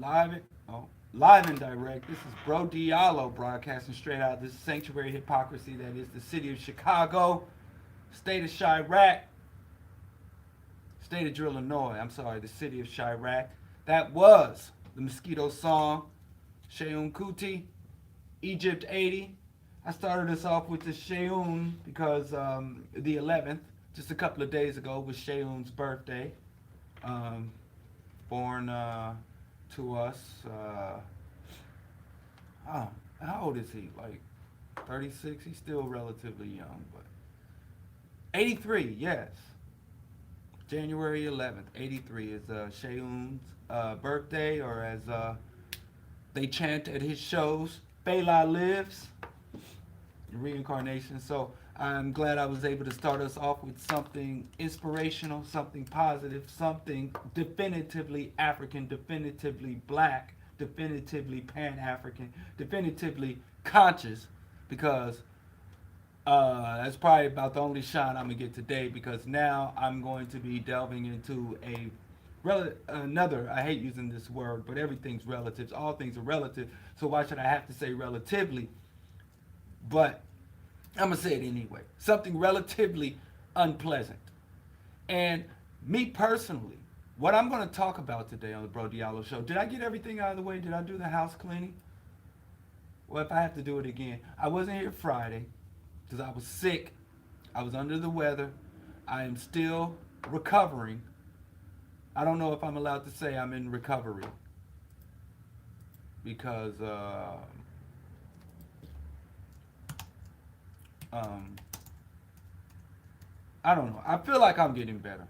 Live and live and direct. This is Bro Diallo broadcasting straight out of this sanctuary hypocrisy that is the city of Chicago, state of Chirac, state of Illinois. I'm sorry, the city of Chirac. That was the Mosquito song, Sheun Kuti, Egypt 80. I started us off with the Sheun because the 11th, just a couple of days ago, was Sheun's birthday. Um, Born to us. Oh, how old is he? Like 36? He's still relatively young, but 83. Yes, January 11th, 83 is Sheun's birthday, or as they chant at his shows, Bela lives, reincarnation. So I'm glad I was able to start us off with something inspirational, something positive, something definitively African, definitively black, definitively pan-African, definitively conscious, because that's probably about the only shine I'm gonna get today. Because now I'm going to be delving into another. I hate using this word, but everything's relative. All things are relative. So why should I have to say relatively? But I'm going to say it anyway. Something relatively unpleasant. And me personally, what I'm going to talk about today on the Bro Diallo Show, did I get everything out of the way? Did I do the house cleaning? Well, if I have to do it again, I wasn't here Friday because I was sick. I was under the weather. I am still recovering. I don't know if I'm allowed to say I'm in recovery because Um, I don't know. I feel like I'm getting better.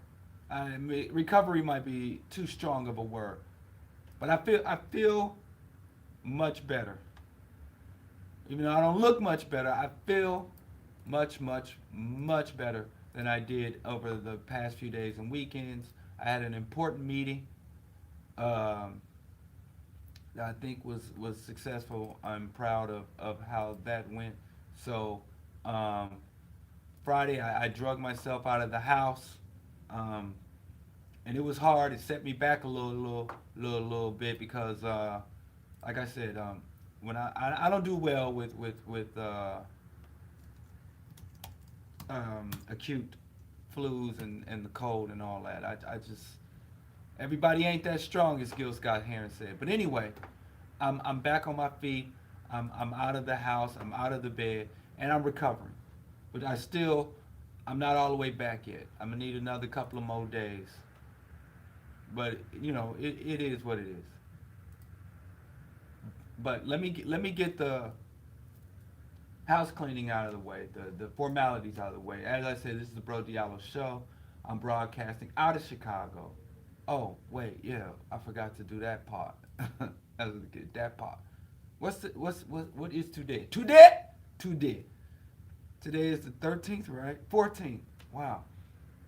Recovery might be too strong of a word, but I feel much better. Even though I don't look much better, I feel much better than I did over the past few days and weekends. I had an important meeting um, that I think was successful. I'm proud of how that went. So um, Friday, I drug myself out of the house, um, and it was hard. It set me back a little bit because, like I said, when I don't do well with acute flus and the cold and all that. I just everybody ain't that strong, as Gil Scott Heron said. But anyway, I'm back on my feet. I'm out of the house. I'm out of the bed, and I'm recovering. But I'm not all the way back yet. I'm gonna need another couple of more days. But it is what it is. But let me get the house cleaning out of the way, the formalities out of the way. As I said, this is the Bro Diallo Show. I'm broadcasting out of Chicago. Oh wait, yeah, I forgot to do that part. That part. What is today? Today. Today is the 13th, right? 14th. Wow.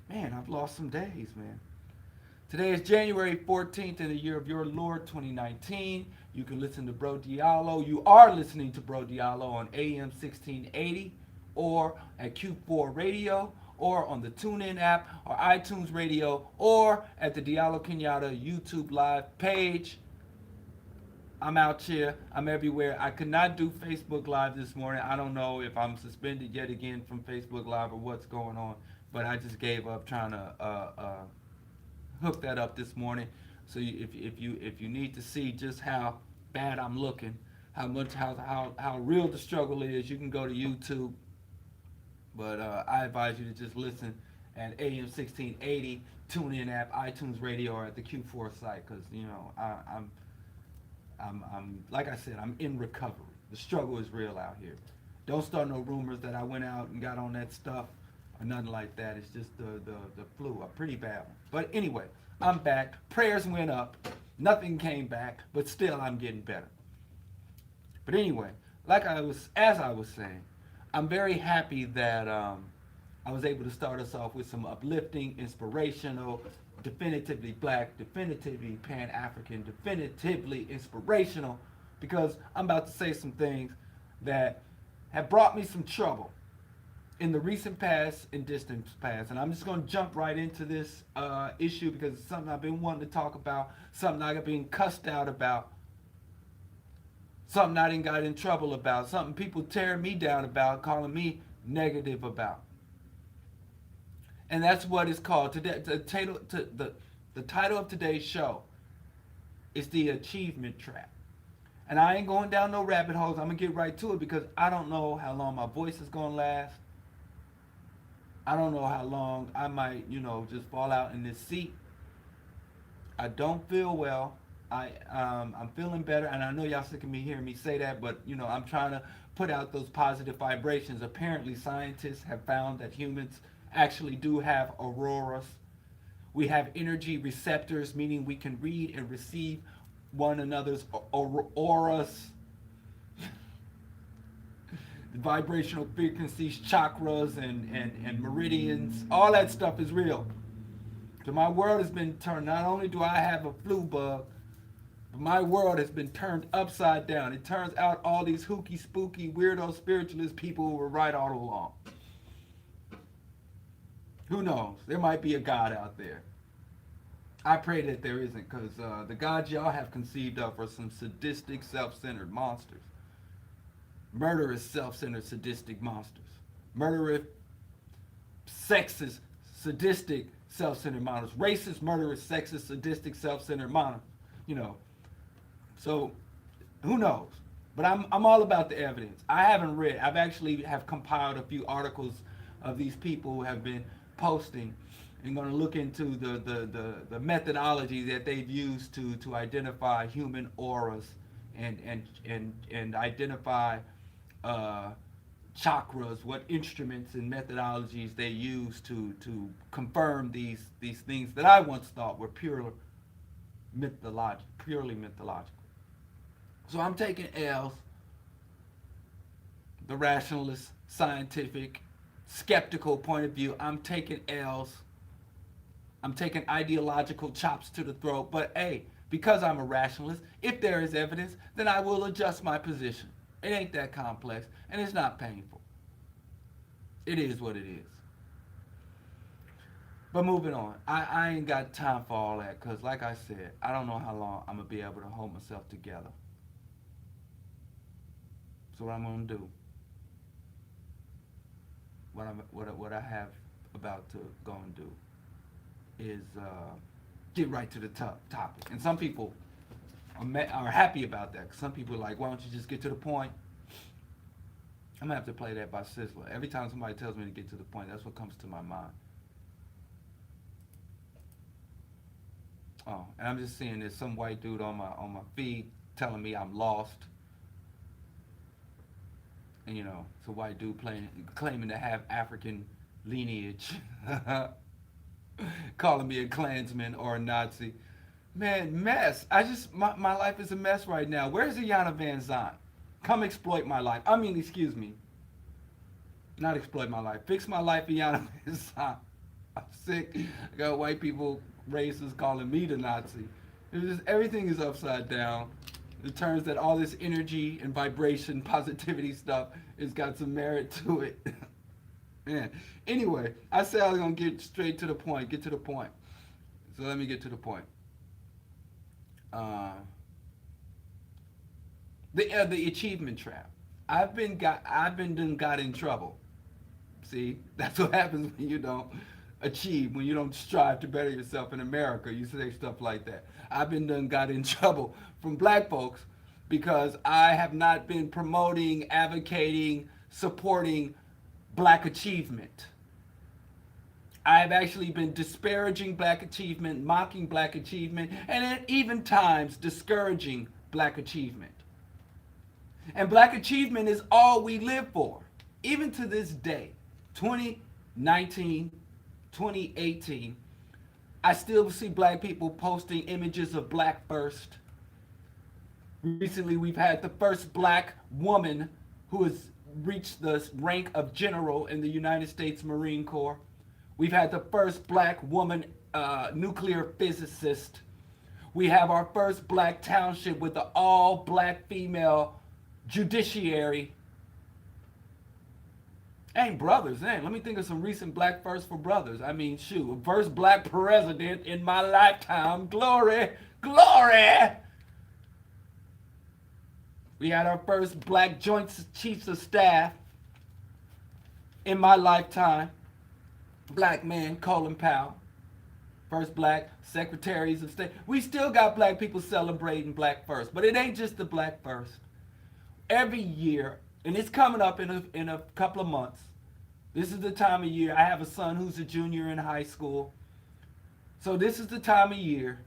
Man, I've lost some days, man. Today is January 14th in the year of your Lord 2019. You can listen to Bro Diallo. You are listening to Bro Diallo on AM 1680 or at Q4 Radio or on the TuneIn app or iTunes Radio or at the Diallo Kenyatta YouTube live page. I'm out here. I'm everywhere. I could not do Facebook Live this morning. I don't know if I'm suspended yet again from Facebook Live or what's going on, but I just gave up trying to hook that up this morning. So if you need to see just how bad I'm looking, how real the struggle is, you can go to YouTube. But I advise you to just listen at AM 1680, TuneIn app, iTunes Radio, or at the Q4 site, because I'm like I said, I'm in recovery. The struggle is real out here. Don't start no rumors that I went out and got on that stuff or nothing like that. It's just the flu, a pretty bad one. But anyway, I'm back. Prayers went up. Nothing came back, but still I'm getting better. But anyway, as I was saying, I'm very happy that I was able to start us off with some uplifting, inspirational, definitively black, definitively pan-African, definitively inspirational, because I'm about to say some things that have brought me some trouble. in the recent past and distant past, and I'm just going to jump right into this issue because it's something I've been wanting to talk about, something I've been cussed out about, something I didn't got in trouble about, something people tear me down about, calling me negative about. And that's what it's called. Today, the title of today's show is The Achievement Trap. And I ain't going down no rabbit holes. I'm going to get right to it because I don't know how long my voice is going to last. I don't know how long I might, just fall out in this seat. I don't feel well. I'm feeling better, and I know y'all sick of me hearing me say that, but I'm trying to put out those positive vibrations. Apparently, scientists have found that humans actually do have auroras. We have energy receptors, meaning we can read and receive one another's auras, vibrational frequencies, chakras, and meridians. All that stuff is real. So my world has been turned. Not only do I have a flu bug, but my world has been turned upside down. It turns out all these hooky, spooky, weirdo spiritualist people were right all along. Who knows? There might be a God out there. I pray that there isn't, because the gods y'all have conceived of are some sadistic, self-centered monsters. Murderous, self-centered, sadistic monsters. Murderous, sexist, sadistic, self-centered monsters. Racist, murderous, sexist, sadistic, self-centered monsters. So who knows? But I'm all about the evidence. I haven't read. I've actually have compiled a few articles of these people who have been posting, and going to look into the methodology that they've used to identify human auras and identify chakras, what instruments and methodologies they use to confirm these things that I once thought were purely mythological. So I'm taking L's, the rationalist, scientific, skeptical point of view. I'm taking L's. I'm taking ideological chops to the throat. But hey, because I'm a rationalist, if there is evidence, then I will adjust my position. It ain't that complex, and it's not painful. It is what it is. But moving on, I ain't got time for all that, because like I said, I don't know how long I'm going to be able to hold myself together. So what I'm going to do, what I have about to go and do, is get right to the topic. And some people are happy about that. Some people are like, why don't you just get to the point? I'm going to have to play that by Sizzler. Every time somebody tells me to get to the point, that's what comes to my mind. Oh, and I'm just seeing there's some white dude on my feed telling me I'm lost. And it's a white dude claiming to have African lineage. Calling me a Klansman or a Nazi. Man, mess. My life is a mess right now. Where's Iyanla Vanzant? Come exploit my life. Excuse me. Not exploit my life. Fix my life, Iyanla Vanzant. I'm sick. I got white people, racists calling me the Nazi. Everything is upside down. It turns that all this energy and vibration, positivity stuff has got some merit to it. Man. Anyway, I said I was going to get straight to the point. Get to the point. So let me get to the point. The achievement trap. I've been got in trouble. See, that's what happens when you don't achieve, when you don't strive to better yourself in America. You say stuff like that. I've been got in trouble from black folks because I have not been promoting, advocating, supporting black achievement. I have actually been disparaging black achievement, mocking black achievement, and at even times discouraging black achievement. And black achievement is all we live for, even to this day. 2019, 2018, I still see black people posting images of black first. Recently, we've had the first black woman who has reached the rank of general in the United States Marine Corps. We've had the first black woman nuclear physicist. We have our first black township with the all black female judiciary. Ain't brothers, ain't. Let me think of some recent black firsts for brothers. I mean, shoot, first black president in my lifetime. Glory, glory. We had our first black joint chiefs of staff in my lifetime. Black man, Colin Powell. First black secretaries of state. We still got black people celebrating black first, but it ain't just the black first. Every year, and it's coming up in a couple of months. This is the time of year. I have a son who's a junior in high school. So this is the time of year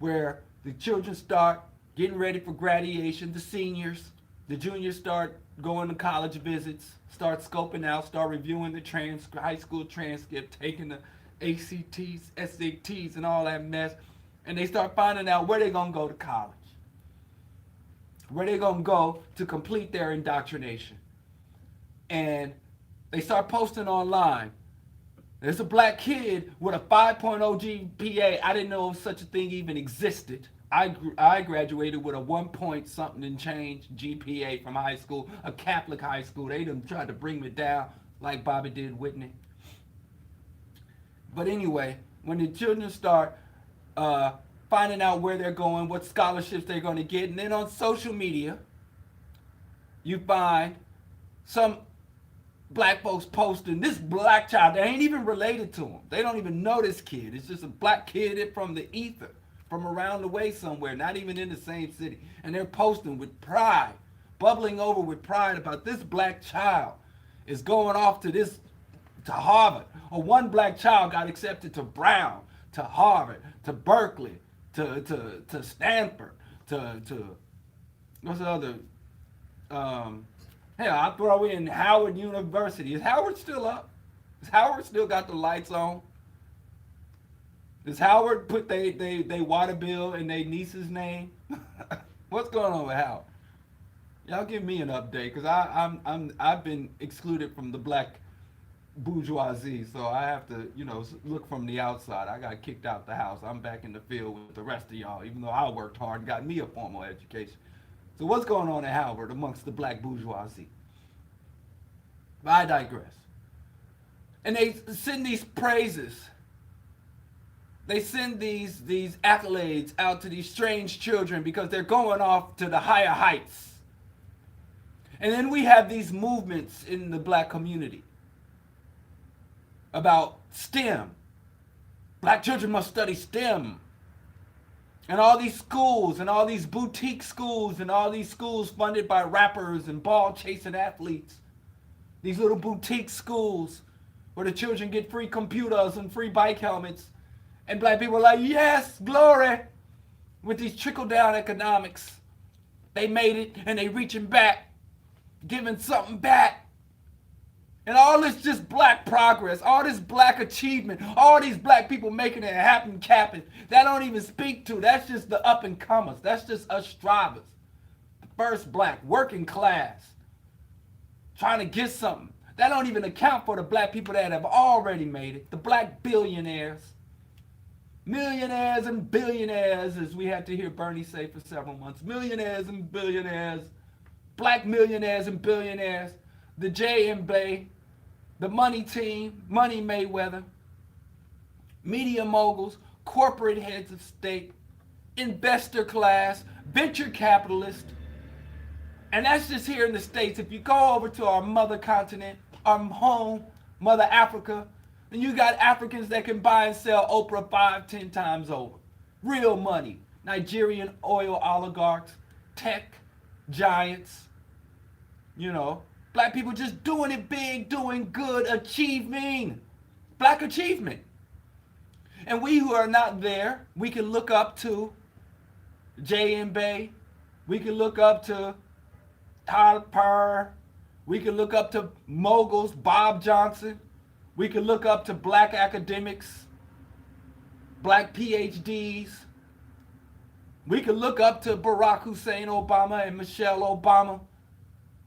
where the children start getting ready for graduation, the seniors, the juniors start going to college visits, start scoping out, start reviewing the high school transcript, taking the ACTs, SATs, and all that mess, and they start finding out where they're going to go to college, where they're going to go to complete their indoctrination. And they start posting online. There's a black kid with a 5.0 GPA. I didn't know such a thing even existed. I graduated with a 1 point something and change GPA from high school, a Catholic high school. They done tried to bring me down like Bobby did Whitney. But anyway, when the children start finding out where they're going, what scholarships they're going to get, and then on social media, you find some black folks posting this black child that ain't even related to them. They don't even know this kid. It's just a black kid from the ether, from around the way somewhere, not even in the same city. And they're posting with pride, bubbling over with pride about this black child is going off to Harvard. Or one black child got accepted to Brown, to Harvard, to Berkeley, to Stanford, to what's the other? Hell, I'll throw in Howard University. Is Howard still up? Has Howard still got the lights on? Does Howard put they water bill in their niece's name? What's going on with Howard? Y'all give me an update, because I've been excluded from the black bourgeoisie, so I have to, look from the outside. I got kicked out the house. I'm back in the field with the rest of y'all, even though I worked hard and got me a formal education. So what's going on at Howard amongst the black bourgeoisie? But I digress. And they send these praises. They send these accolades out to these strange children because they're going off to the higher heights. And then we have these movements in the black community about STEM. Black children must study STEM. And all these schools and all these boutique schools and all these schools funded by rappers and ball-chasing athletes. These little boutique schools where the children get free computers and free bike helmets. And black people are like, yes, glory. With these trickle-down economics. They made it and they reaching back, giving something back. And all this just black progress, all this black achievement, all these black people making it happen, capping, that don't even speak to. That's just the up and comers. That's just us strivers. The first black, working class, trying to get something. That don't even account for the black people that have already made it. The black billionaires. Millionaires and billionaires, as we had to hear Bernie say for several months. Millionaires and billionaires. Black millionaires and billionaires. The J&B, the money team, Money Mayweather, media moguls, corporate heads of state, investor class, venture capitalist. And that's just here in the States. If you go over to our mother continent, our home, Mother Africa, then you got Africans that can buy and sell Oprah 5-10 times over. Real money. Nigerian oil oligarchs, tech giants, Black people just doing it big, doing good, achieving. Black achievement. And we who are not there, we can look up to J.M.B. We can look up to Tyler Perry. We can look up to moguls, Bob Johnson. We can look up to black academics, black PhDs. We can look up to Barack Hussein Obama and Michelle Obama.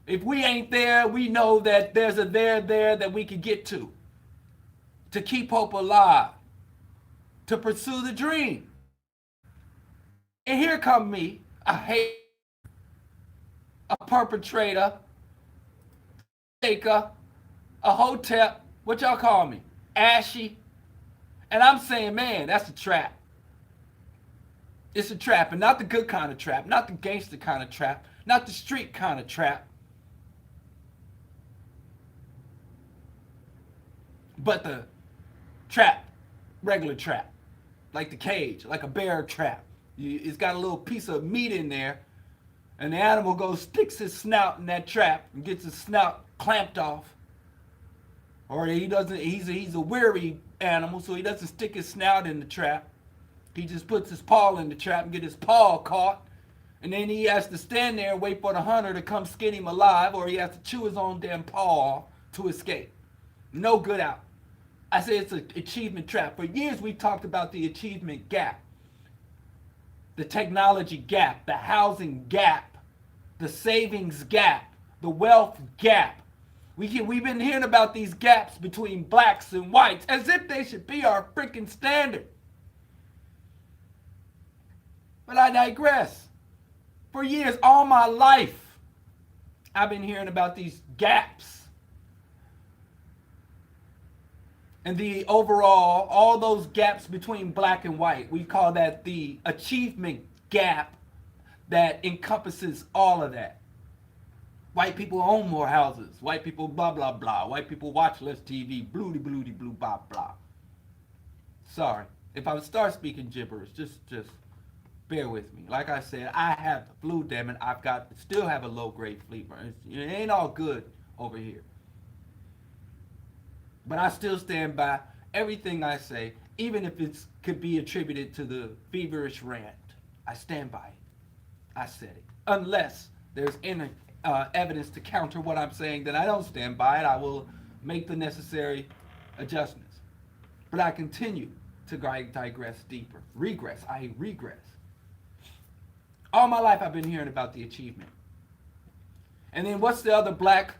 If we ain't there, we know that there's a there that we can get to keep hope alive, to pursue the dream. And here come me, a hater, a perpetrator, faker, a hotel. What y'all call me? Ashy. And I'm saying, man, that's a trap. It's a trap, and not the good kind of trap, not the gangster kind of trap, not the street kind of trap, but the trap, regular trap, like the cage, like a bear trap. It's got a little piece of meat in there, and the animal goes, sticks his snout in that trap and gets his snout clamped off. Or he doesn't, he's a weary animal, so he doesn't stick his snout in the trap. He just puts his paw in the trap and get his paw caught. And then he has to stand there and wait for the hunter to come skin him alive, or he has to chew his own damn paw to escape. No good out. I say it's an achievement trap. For years we talked about the achievement gap, the technology gap, the housing gap, the savings gap, the wealth gap. We've been hearing about these gaps between blacks and whites as if they should be our freaking standard. But I digress. For years, all my life, I've been hearing about these gaps. And the overall, all those gaps between black and white, we call that the achievement gap that encompasses all of that. White people own more houses. White people blah, blah, blah. White people watch less TV. Bloody, bloody, blue, blah, blah. Sorry. If I start speaking gibberish, just bear with me. Like I said, I have the flu, damn it. Still have a low-grade fever. It ain't all good over here. But I still stand by everything I say, even if it could be attributed to the feverish rant. I stand by it. I said it. Unless there's evidence to counter what I'm saying, then I don't stand by it. I will make the necessary adjustments. But I continue to digress deeper. I regress. All my life I've been hearing about the achievement. And then what's the other black,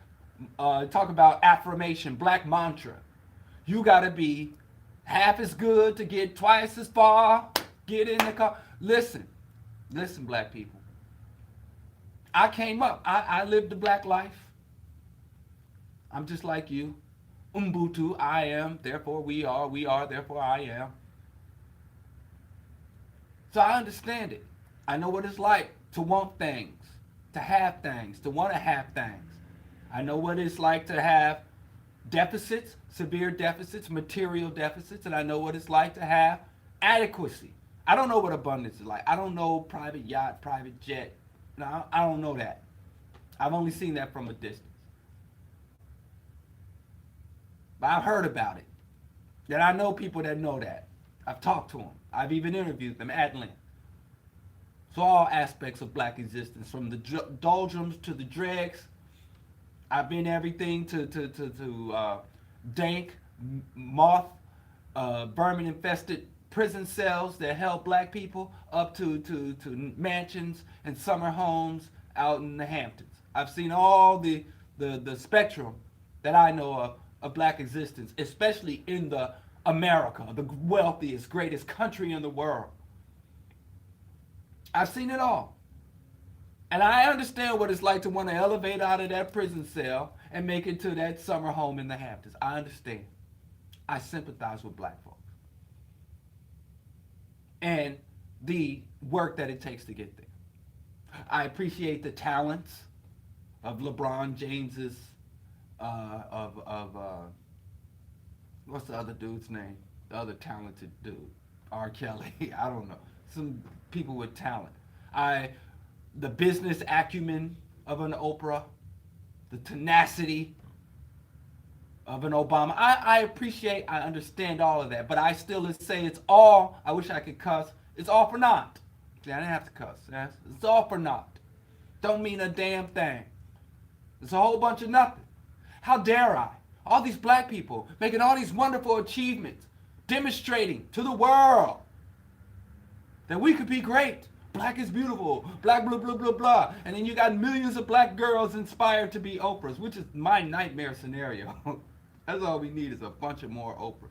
talk about affirmation, black mantra. You gotta be half as good to get twice as far, get in the car. Listen, black people. I came up. I lived the black life. I'm just like you. Ubuntu, I am, therefore we are, therefore I am. So I understand it. I know what it's like to want things, to have things, to want to have things. I know what it's like to have deficits, severe deficits, material deficits, and I know what it's like to have adequacy. I don't know what abundance is like. I don't know private yacht, private jet. No, I don't know that. I've only seen that from a distance. But I've heard about it. And I know people that know that. I've talked to them. I've even interviewed them at length. So all aspects of black existence, from the doldrums to the dregs. I've been everything to dank, moth, vermin-infested prison cells that held black people, up to mansions and summer homes out in the Hamptons. I've seen all the spectrum that I know of black existence, especially in the America, the wealthiest, greatest country in the world. I've seen it all. And I understand what it's like to want to elevate out of that prison cell and make it to that summer home in the Hamptons. I understand. I sympathize with black folks. And the work that it takes to get there. I appreciate the talents of LeBron James's, what's the other dude's name? The other talented dude. R. Kelly. I don't know. Some people with talent. The business acumen of an Oprah, the tenacity of an Obama. I appreciate, I understand all of that, but I still say it's all, I wish I could cuss, it's all for naught. See, I didn't have to cuss. It's all for naught. Don't mean a damn thing. It's a whole bunch of nothing. How dare I? All these black people making all these wonderful achievements, demonstrating to the world that we could be great. Black is beautiful. Black blah, blah, blah, blah. And then you got millions of black girls inspired to be Oprahs, which is my nightmare scenario. That's all we need is a bunch of more Oprahs.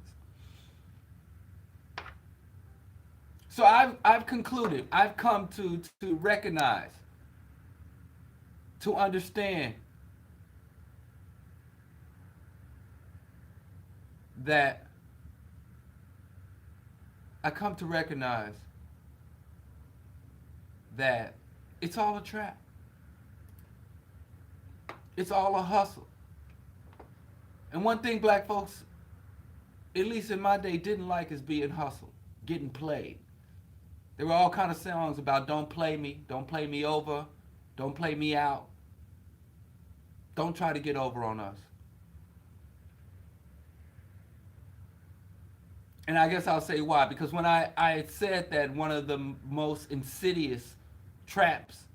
So I've concluded, I've come to recognize, to understand that I come to recognize that it's all a trap. It's all a hustle. And one thing black folks, at least in my day, didn't like is being hustled, getting played. There were all kind of songs about don't play me over, don't play me out, don't try to get over on us. And I guess I'll say why. Because when I had said that one of the most insidious traps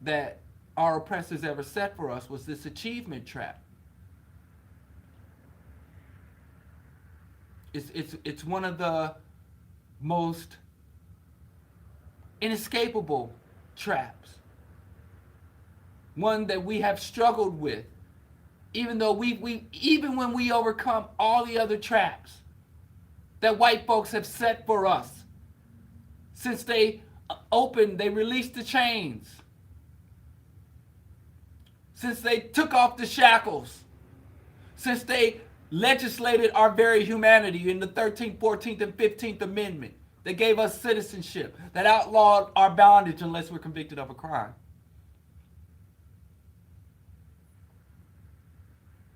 that our oppressors ever set for us was this achievement trap. It's one of the most inescapable traps. One that we have struggled with, even though even when we overcome all the other traps that white folks have set for us since they released the chains, since they took off the shackles, since they legislated our very humanity in the 13th, 14th, and 15th Amendment. They gave us citizenship that outlawed our bondage unless we're convicted of a crime.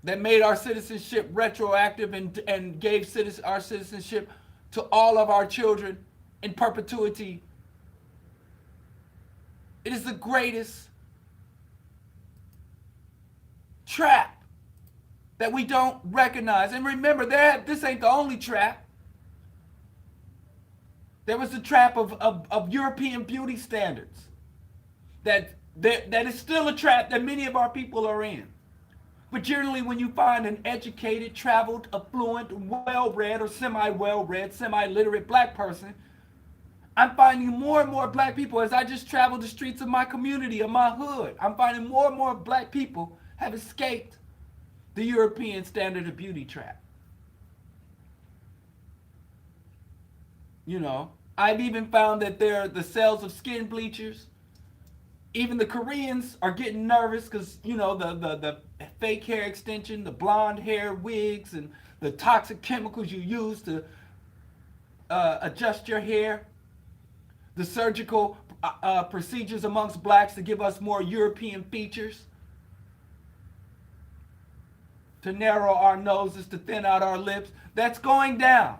That made our citizenship retroactive and gave our citizenship to all of our children in perpetuity. It is the greatest trap that we don't recognize. And remember, this ain't the only trap. There was the trap of European beauty standards. That is still a trap that many of our people are in. But generally, when you find an educated, traveled, affluent, well-read, or semi-well-read, semi-literate black person, I'm finding more and more black people as I just travel the streets of my community, of my hood. I'm finding more and more black people have escaped the European standard of beauty trap. You know, I've even found that there are the sales of skin bleachers. Even the Koreans are getting nervous because, you know, the fake hair extension, the blonde hair wigs, and the toxic chemicals you use to adjust your hair. The surgical procedures amongst blacks to give us more European features. To narrow our noses, to thin out our lips. That's going down.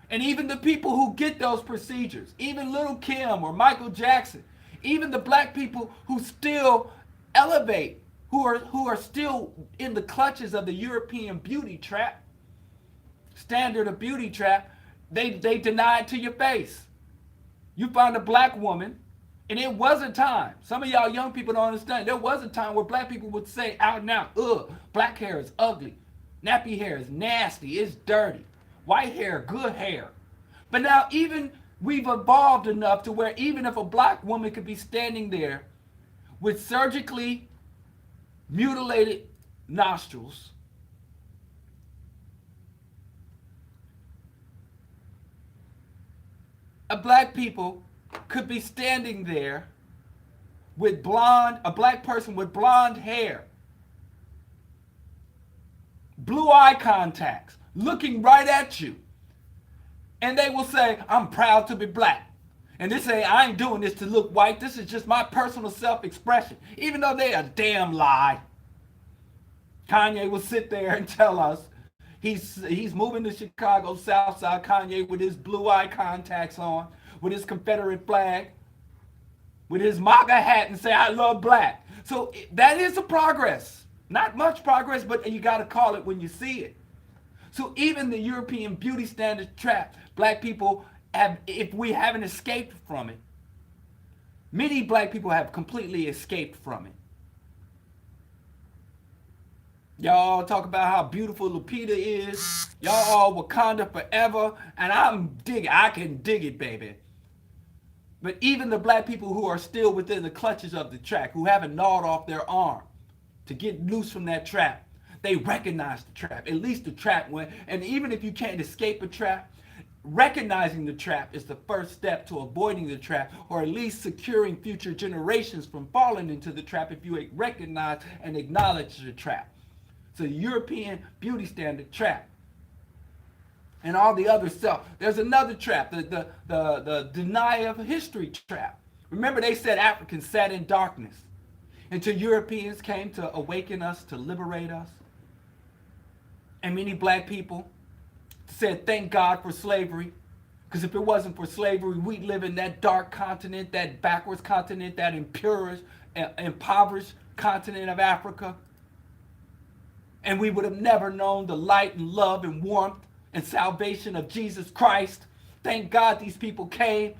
And even the people who get those procedures, even Little Kim or Michael Jackson, even the black people who still elevate, who are still in the clutches of the European beauty trap, standard of beauty trap, they deny it to your face. You find a black woman, and it was a time, some of y'all young people don't understand, there was a time where black people would say out and out, ugh, black hair is ugly, nappy hair is nasty, it's dirty, white hair, good hair. But now even we've evolved enough to where even if a black woman could be standing there with surgically mutilated nostrils, a black people could be standing there with a black person with blonde hair, blue eye contacts, looking right at you. And they will say, I'm proud to be black. And they say, I ain't doing this to look white. This is just my personal self-expression. Even though they a damn lie. Kanye will sit there and tell us he's moving to Chicago, South Side, Kanye with his blue eye contacts on, with his Confederate flag, with his MAGA hat, and say, I love black. So that is a progress. Not much progress, but you got to call it when you see it. So even the European beauty standard trap, black people have, if we haven't escaped from it, many black people have completely escaped from it. Y'all talk about how beautiful Lupita is. Y'all all Wakanda forever. And I can dig it, baby. But even the black people who are still within the clutches of the trap, who haven't gnawed off their arm to get loose from that trap, they recognize the trap, at least the trap went. And even if you can't escape a trap, recognizing the trap is the first step to avoiding the trap, or at least securing future generations from falling into the trap if you recognize and acknowledge the trap. It's a European beauty standard trap. And all the other stuff. There's another trap, the deny of history trap. Remember, they said Africans sat in darkness until Europeans came to awaken us, to liberate us. And many black people said, thank God for slavery. Because if it wasn't for slavery, we'd live in that dark continent, that backwards continent, that impoverished continent of Africa. And we would have never known the light and love and warmth and salvation of Jesus Christ. Thank God these people came,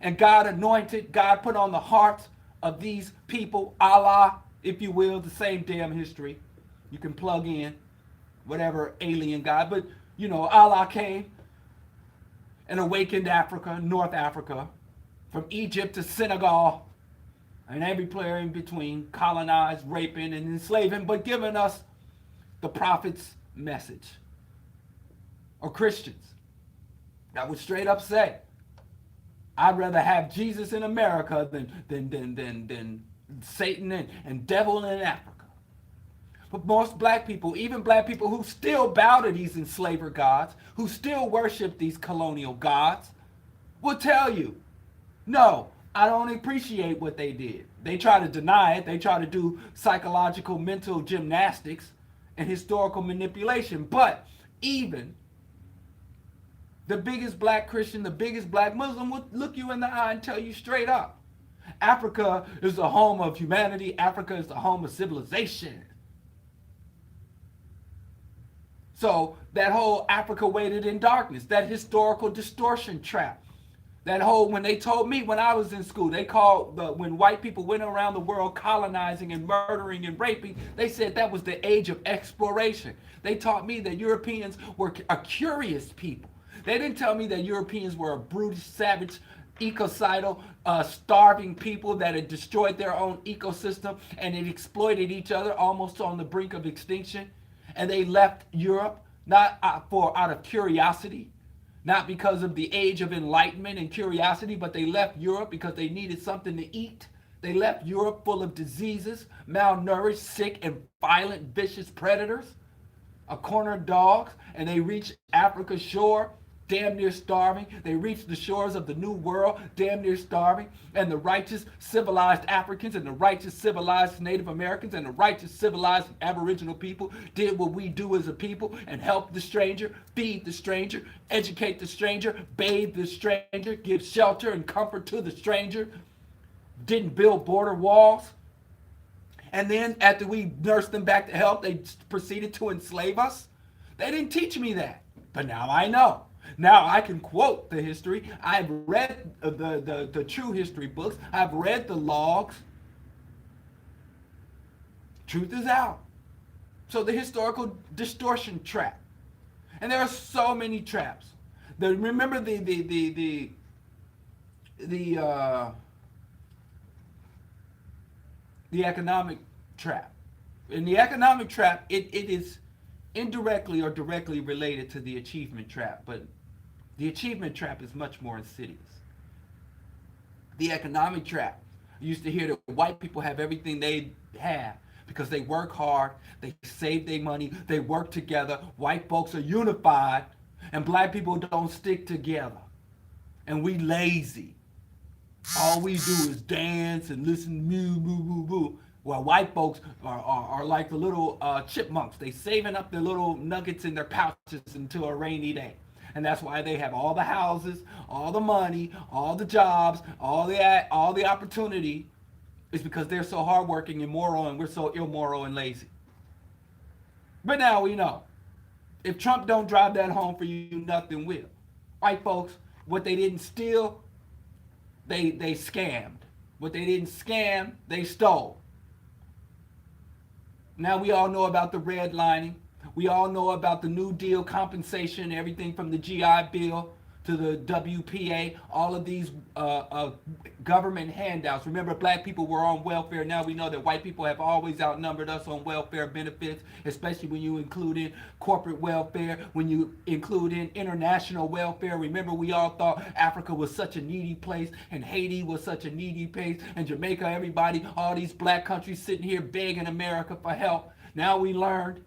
and God anointed, God put on the hearts of these people, Allah, if you will, the same damn history. You can plug in whatever alien God, but you know, Allah came and awakened Africa, North Africa, from Egypt to Senegal, and every player in between, colonized, raping, and enslaving, but giving us the prophet's message. Or Christians that would straight up say, I'd rather have Jesus in America than Satan and devil in Africa. But most black people, even black people who still bow to these enslaver gods, who still worship these colonial gods, will tell you, no, I don't appreciate what they did. They try to deny it. They try to do psychological mental gymnastics and historical manipulation. But even the biggest black Christian, the biggest black Muslim will look you in the eye and tell you straight up, Africa is the home of humanity. Africa is the home of civilization. So that whole Africa waited in darkness, that historical distortion trap, that whole, when they told me when I was in school, they called, when white people went around the world colonizing and murdering and raping, they said that was the age of exploration. They taught me that Europeans were a curious people. They didn't tell me that Europeans were a brutish, savage, ecocidal, starving people that had destroyed their own ecosystem and had exploited each other almost on the brink of extinction. And they left Europe not out of curiosity, not because of the age of enlightenment and curiosity, but they left Europe because they needed something to eat. They left Europe full of diseases, malnourished, sick, and violent, vicious predators, cornered dogs, and they reached Africa's shore damn near starving. They reached the shores of the New World damn near starving. And the righteous civilized Africans and the righteous civilized Native Americans and the righteous civilized Aboriginal people did what we do as a people and help the stranger, feed the stranger, educate the stranger, bathe the stranger, give shelter and comfort to the stranger, didn't build border walls. And then after we nursed them back to health, they proceeded to enslave us. They didn't teach me that, but now I know. Now I can quote the history. I've read the true history books. I've read the logs. Truth is out. So the historical distortion trap. And there are so many traps. Remember the economic trap. In the economic trap, it is indirectly or directly related to the achievement trap, but the achievement trap is much more insidious. The economic trap, you used to hear that white people have everything they have because they work hard, they save their money, they work together, white folks are unified, and black people don't stick together. And we lazy. All we do is dance and listen to moo, moo, moo, moo. Well, white folks are like the little chipmunks. They saving up their little nuggets in their pouches until a rainy day. And that's why they have all the houses, all the money, all the jobs, all the opportunity. It's because they're so hardworking and moral, and we're so immoral and lazy. But now we know. If Trump don't drive that home for you, nothing will. White folks, what they didn't steal, they scammed. What they didn't scam, they stole. Now we all know about the redlining. We all know about the New Deal compensation, everything from the GI Bill to the WPA, all of these government handouts. Remember, black people were on welfare. Now we know that white people have always outnumbered us on welfare benefits, especially when you include in corporate welfare, when you include in international welfare. Remember, we all thought Africa was such a needy place, and Haiti was such a needy place, and Jamaica, everybody, all these black countries sitting here begging America for help. Now we learned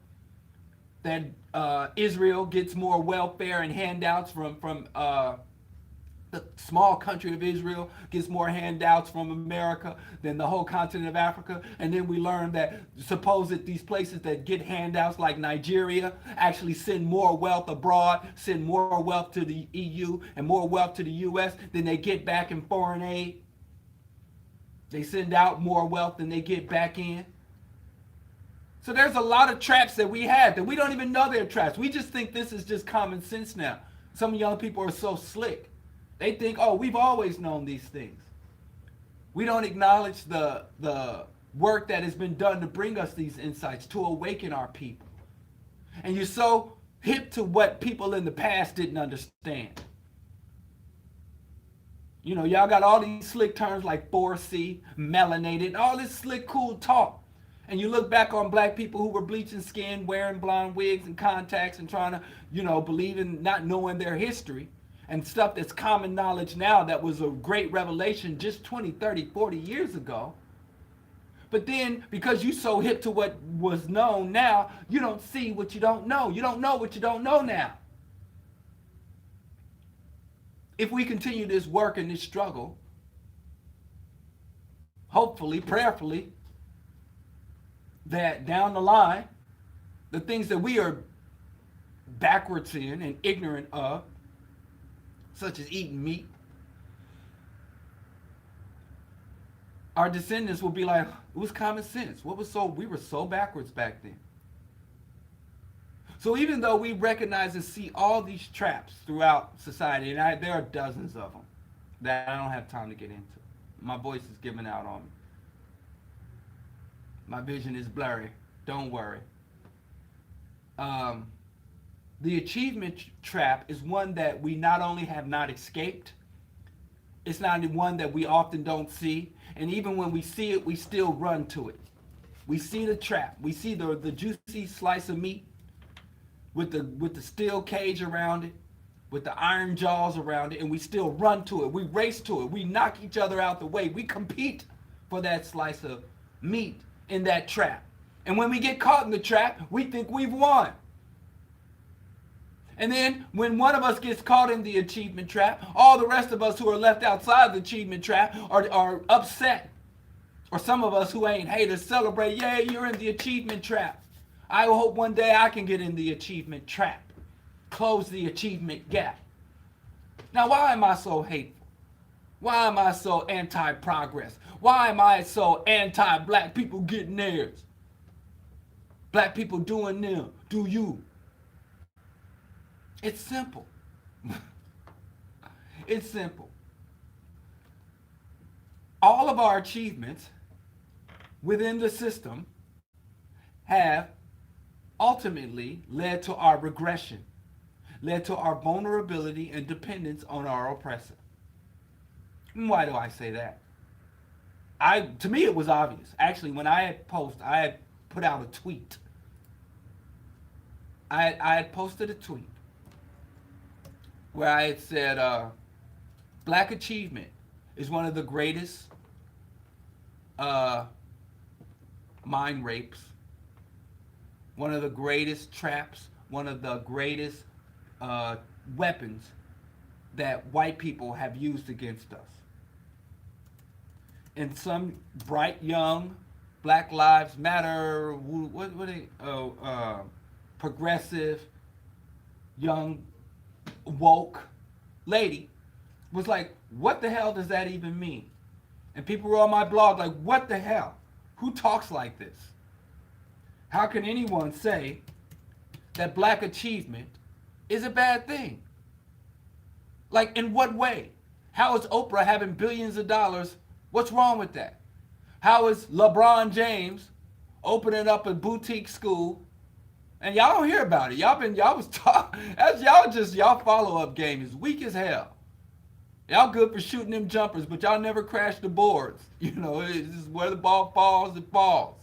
that Israel gets more welfare and handouts from the small country of Israel gets more handouts from America than the whole continent of Africa. And then we learn that suppose that these places that get handouts like Nigeria actually send more wealth abroad, send more wealth to the EU and more wealth to the US than they get back in foreign aid. They send out more wealth than they get back in. So there's a lot of traps that we have that we don't even know they're traps. We just think this is just common sense now. Some young people are so slick. They think, oh, we've always known these things. We don't acknowledge the work that has been done to bring us these insights, to awaken our people. And you're so hip to what people in the past didn't understand. You know, y'all got all these slick terms like 4C, melanated, all this slick, cool talk. And you look back on black people who were bleaching skin, wearing blonde wigs and contacts and trying to, you know, believe in not knowing their history. And stuff that's common knowledge now that was a great revelation just 20, 30, 40 years ago. But then, because you're so hip to what was known now, you don't see what you don't know. You don't know what you don't know now. If we continue this work and this struggle, hopefully, prayerfully, that down the line, the things that we are backwards in and ignorant of, such as eating meat, our descendants will be like, it was common sense. We were so backwards back then. So even though we recognize and see all these traps throughout society, and there are dozens of them that I don't have time to get into. My voice is giving out on me. My vision is blurry. Don't worry. The achievement trap is one that we not only have not escaped, it's not one that we often don't see, and even when we see it, we still run to it. We see the trap. We see the juicy slice of meat with the steel cage around it, with the iron jaws around it, and we still run to it. We race to it. We knock each other out the way. We compete for that slice of meat in that trap. And when we get caught in the trap, we think we've won. And then when one of us gets caught in the achievement trap, all the rest of us who are left outside the achievement trap are upset. Or some of us who ain't haters celebrate, yeah, you're in the achievement trap. I hope one day I can get in the achievement trap. Close the achievement gap. Now, why am I so hateful? Why am I so anti-progress? Why am I so anti-black people getting theirs? Black people doing them. Do you? It's simple. It's simple. All of our achievements within the system have ultimately led to our regression, led to our vulnerability and dependence on our oppressor. Why do I say that? To me, it was obvious. Actually, when I had put out a tweet. I had posted a tweet where I had said, black achievement is one of the greatest mind rapes, one of the greatest traps, one of the greatest weapons that white people have used against us. And some bright young Black Lives Matter, progressive, young, woke lady was like, what the hell does that even mean? And people were on my blog like, what the hell? Who talks like this? How can anyone say that black achievement is a bad thing? Like, in what way? How is Oprah having billions of dollars? What's wrong with that? How is LeBron James opening up a boutique school? And y'all don't hear about it. Y'all follow-up game is weak as hell. Y'all good for shooting them jumpers, but y'all never crash the boards. You know, it's just where the ball falls, it falls.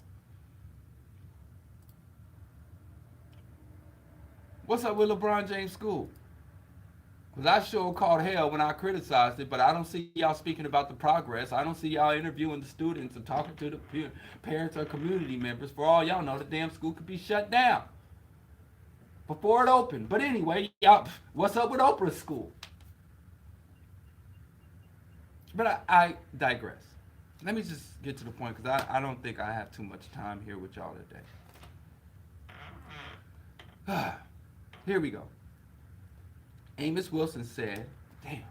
What's up with LeBron James School? Because I sure caught hell when I criticized it, but I don't see y'all speaking about the progress. I don't see y'all interviewing the students and talking to the parents or community members. For all y'all know, the damn school could be shut down. before it opened. But anyway, y'all, what's up with Oprah's school? But I digress. Let me just get to the point because I don't think I have too much time here with y'all today. Here we go. Amos Wilson said, damn,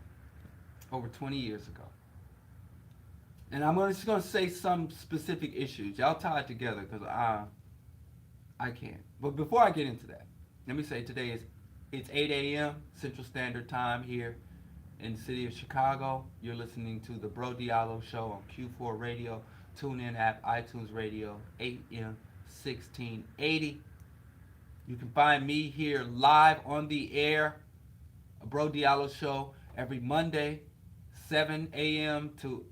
over 20 years ago. And just going to say some specific issues. Y'all tie it together because I can't. But before I get into that, let me say it's 8 a.m. Central Standard Time here in the city of Chicago. You're listening to the Bro Diallo Show on Q4 Radio, TuneIn app, iTunes Radio, AM 1680. You can find me here live on the air, a Bro Diallo Show, every Monday, 7 a.m. to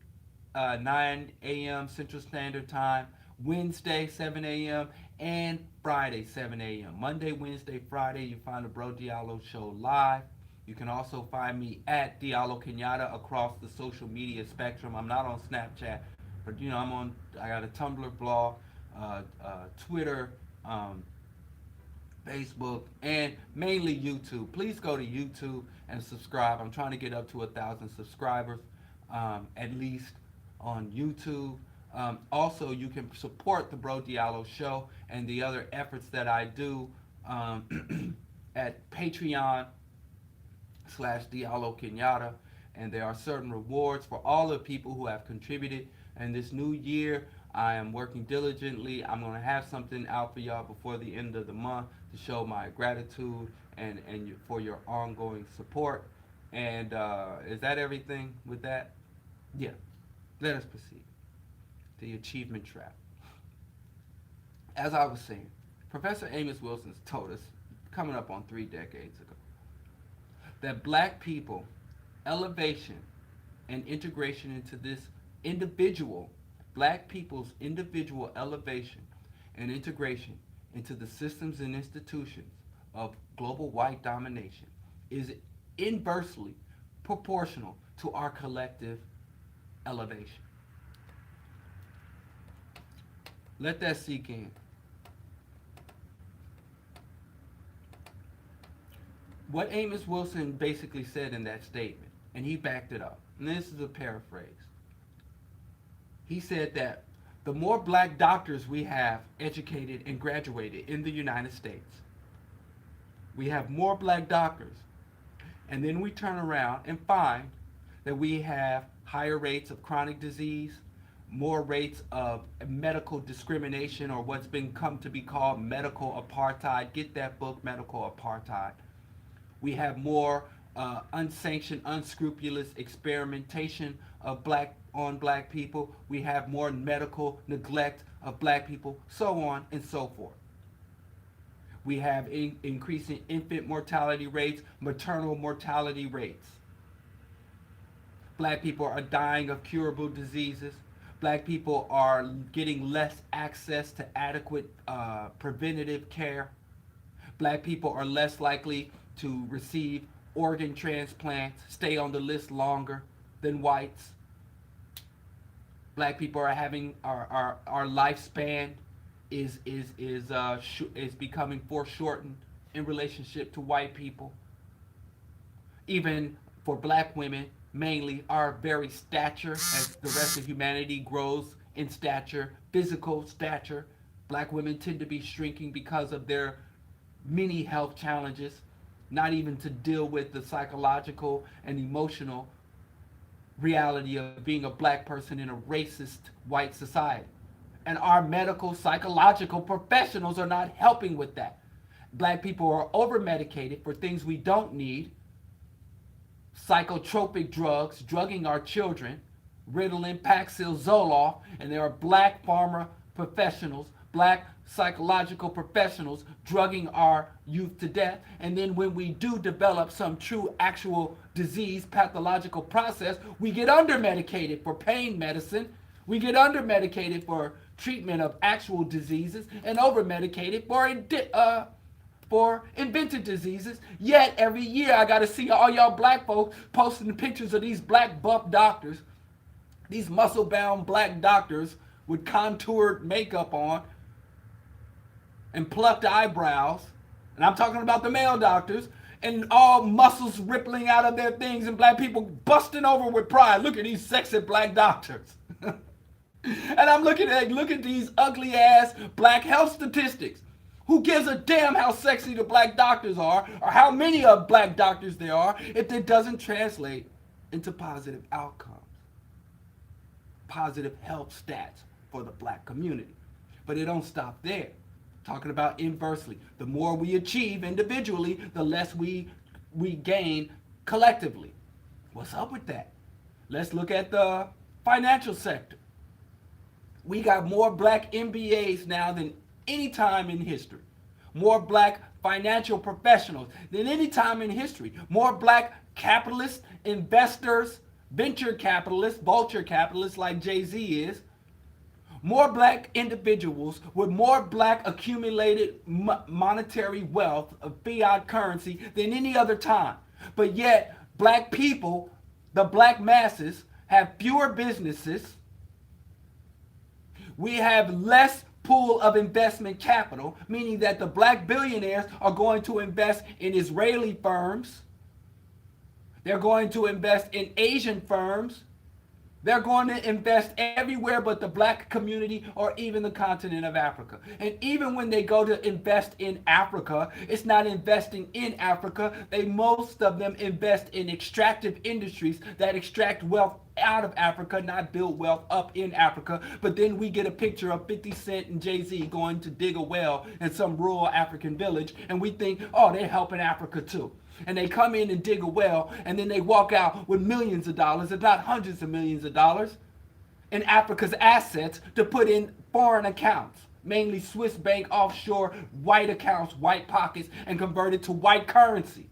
9 a.m. Central Standard Time, Wednesday, 7 a.m., and Friday, 7 a.m. Monday, Wednesday, Friday, you find the Bro Diallo Show live. You can also find me at Diallo Kenyatta across the social media spectrum. I'm not on Snapchat, but I got a Tumblr blog, Twitter, Facebook, and mainly YouTube. Please go to YouTube and subscribe. I'm trying to get up to 1,000 subscribers, at least on YouTube. Also, you can support the Bro Diallo Show and the other efforts that I do at Patreon/Diallo Kenyatta. And there are certain rewards for all the people who have contributed. And this new year, I am working diligently. I'm going to have something out for y'all before the end of the month to show my gratitude and for your ongoing support. And is that everything with that? Yeah. Let us proceed. The achievement trap. As I was saying, Professor Amos Wilson told us, coming up on 3 decades ago, that black people, elevation and integration into this black people's individual elevation and integration into the systems and institutions of global white domination is inversely proportional to our collective elevation. Let that sink in. What Amos Wilson basically said in that statement, and he backed it up, and this is a paraphrase. He said that the more black doctors we have educated and graduated in the United States, we have more black doctors, and then we turn around and find that we have higher rates of chronic disease, more rates of medical discrimination, or what's been come to be called medical apartheid. Get that book, Medical Apartheid. We have more unsanctioned, unscrupulous experimentation of black people. We have more medical neglect of black people, so on and so forth. We have increasing infant mortality rates, maternal mortality rates. Black people are dying of curable diseases. Black people are getting less access to adequate preventative care. Black people are less likely to receive organ transplants, stay on the list longer than whites. Black people are having our lifespan is becoming foreshortened in relationship to white people. Even for black women, mainly our very stature, as the rest of humanity grows in stature, physical stature, black women tend to be shrinking because of their many health challenges, not even to deal with the psychological and emotional reality of being a black person in a racist white society. And our medical, psychological professionals are not helping with that. Black people are over-medicated for things we don't need, psychotropic drugs, drugging our children, Ritalin, Paxil, Zoloft, and there are black pharma professionals, black psychological professionals drugging our youth to death. And then when we do develop some true actual disease pathological process, we get under-medicated for pain medicine, we get under-medicated for treatment of actual diseases, and over-medicated for invented diseases. Yet every year I gotta see all y'all black folks posting pictures of these black buff doctors, these muscle-bound black doctors with contoured makeup on and plucked eyebrows and I'm talking about the male doctors, and all muscles rippling out of their things, and black people busting over with pride. Look at these sexy black doctors. And I'm look at these ugly ass black health statistics. Who gives a damn how sexy the black doctors are, or how many of black doctors there are, if it doesn't translate into positive outcomes, positive health stats for the black community? But it don't stop there. Talking about inversely, the more we achieve individually, the less we gain collectively. What's up with that? Let's look at the financial sector. We got more black MBAs now than any time in history. More black financial professionals than any time in history. More black capitalists, investors, venture capitalists, vulture capitalists like Jay-Z is. More black individuals with more black accumulated monetary wealth of fiat currency than any other time. But yet, black people, the black masses, have fewer businesses. We have less pool of investment capital, meaning that the black billionaires are going to invest in Israeli firms. They're going to invest in Asian firms. They're going to invest everywhere but the black community or even the continent of Africa. And even when they go to invest in Africa, it's not investing in Africa. Most of them invest in extractive industries that extract wealth out of Africa, not build wealth up in Africa. But then we get a picture of 50 Cent and Jay-Z going to dig a well in some rural African village, and we think, oh, they're helping Africa too. And they come in and dig a well, and then they walk out with millions of dollars, if not hundreds of millions of dollars, in Africa's assets to put in foreign accounts, mainly Swiss bank offshore white accounts, white pockets, and convert it to white currency.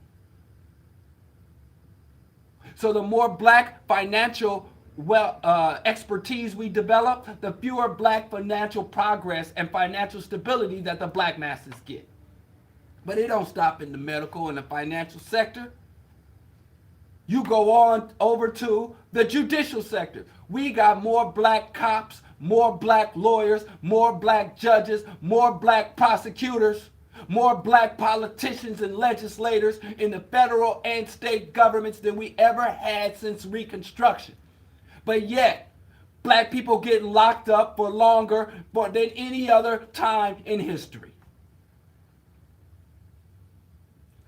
So the more black financial expertise we develop, the fewer black financial progress and financial stability that the black masses get. But it don't stop in the medical and the financial sector. You go on over to the judicial sector. We got more black cops, more black lawyers, more black judges, more black prosecutors, more black politicians and legislators in the federal and state governments than we ever had since Reconstruction. But yet, black people getting locked up for longer than any other time in history.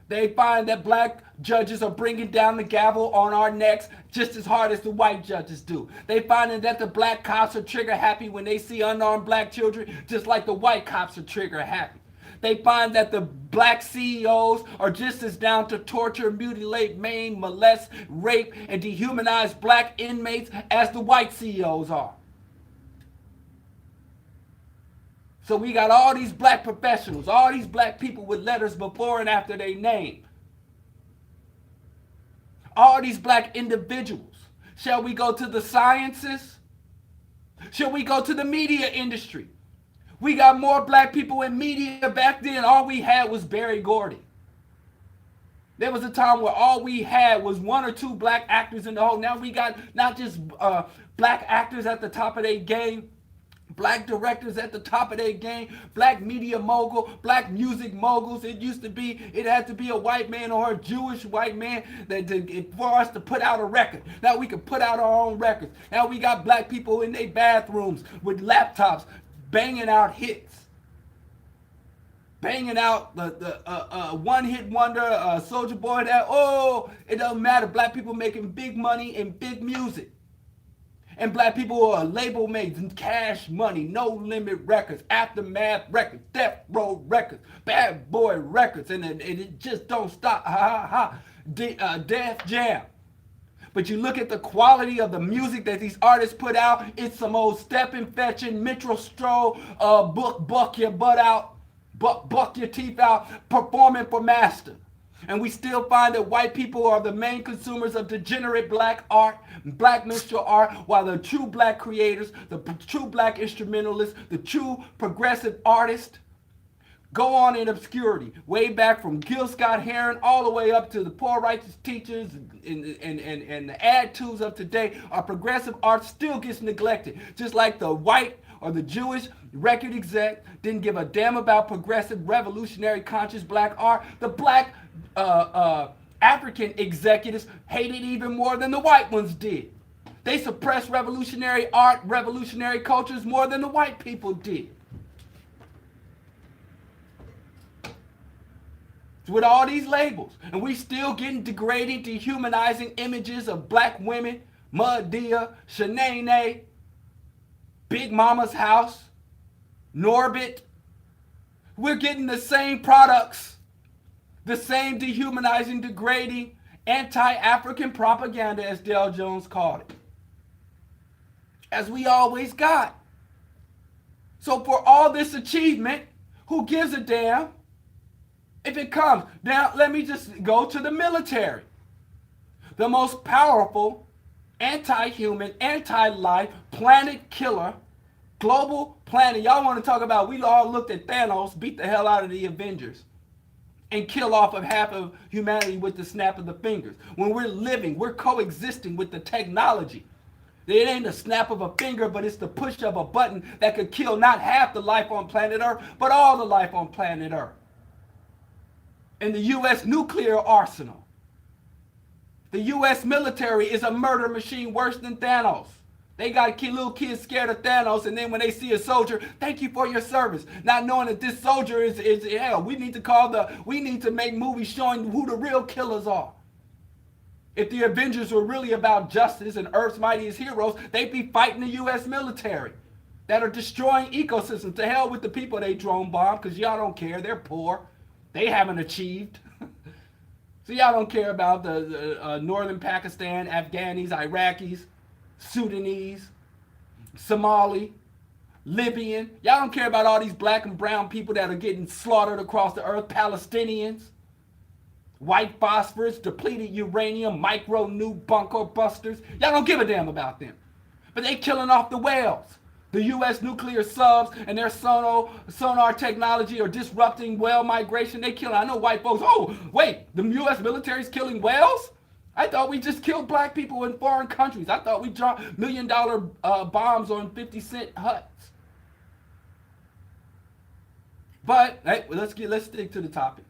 They find that black judges are bringing down the gavel on our necks just as hard as the white judges do. They find that the black cops are trigger happy when they see unarmed black children, just like the white cops are trigger happy. They find that the black CEOs are just as down to torture, mutilate, maim, molest, rape, and dehumanize black inmates as the white CEOs are. So we got all these black professionals, all these black people with letters before and after their name. All these black individuals. Shall we go to the sciences? Shall we go to the media industry? We got more black people in media back then. All we had was Barry Gordy. There was a time where all we had was one or two black actors in the whole. Now we got not just black actors at the top of their game, black directors at the top of their game, black media mogul, black music moguls. It had to be a white man or a Jewish white man for us to put out a record. Now we can put out our own records. Now we got black people in their bathrooms with laptops banging out hits. Banging out the one-hit wonder, Soulja Boy, it doesn't matter. Black people making big money and big music. And black people are label mates and Cash Money, No Limit Records, Aftermath Records, Death Row Records, Bad Boy Records, and it just don't stop. Def Jam. But you look at the quality of the music that these artists put out, it's some old stepping, fetching, Mitchell Stroh, buck your butt out, buck your teeth out, performing for master. And we still find that white people are the main consumers of degenerate black art, black minstrel art, while the true black creators, the true black instrumentalists, the true progressive artists go on in obscurity, way back from Gil Scott-Heron all the way up to the poor righteous teachers and the ad twos of today. Our progressive art still gets neglected, just like the white or the Jewish record exec didn't give a damn about progressive, revolutionary, conscious black art. The black African executives hated even more than the white ones did. They suppressed revolutionary art, revolutionary cultures more than the white people did. With all these labels, and we still getting degrading, dehumanizing images of black women, Madea, Shanae, Big Mama's house, Norbit. We're getting the same products, the same dehumanizing, degrading, anti-African propaganda, as Dale Jones called it, as we always got. So for all this achievement, who gives a damn if it comes? Now, let me just go to the military. The most powerful, anti-human, anti-life, planet killer, global planet. Y'all want to talk about, we all looked at Thanos, beat the hell out of the Avengers, and kill off of half of humanity with the snap of the fingers. When we're living, we're coexisting with the technology. It ain't a snap of a finger, but it's the push of a button that could kill not half the life on planet Earth, but all the life on planet Earth. And the U.S. nuclear arsenal. The U.S. military is a murder machine worse than Thanos. They got little kids scared of Thanos, and then when they see a soldier, thank you for your service. Not knowing that this soldier is hell. We need to make movies showing who the real killers are. If the Avengers were really about justice and Earth's mightiest heroes, they'd be fighting the U.S. military that are destroying ecosystems. To hell with the people they drone bomb, because y'all don't care. They're poor. They haven't achieved. So y'all don't care about the northern Pakistan, Afghanis, Iraqis, Sudanese, Somali, Libyan. Y'all don't care about all these black and brown people that are getting slaughtered across the earth. Palestinians, white phosphorus, depleted uranium, micro nuke bunker busters. Y'all don't give a damn about them. But they killing off the whales. The U.S. nuclear subs and their sonar technology are disrupting whale migration. They killing. I know white folks. Oh, wait, the U.S. military is killing whales? I thought we just killed black people in foreign countries. I thought we dropped $1 million bombs on 50-cent huts. But hey, let's stick to the topic.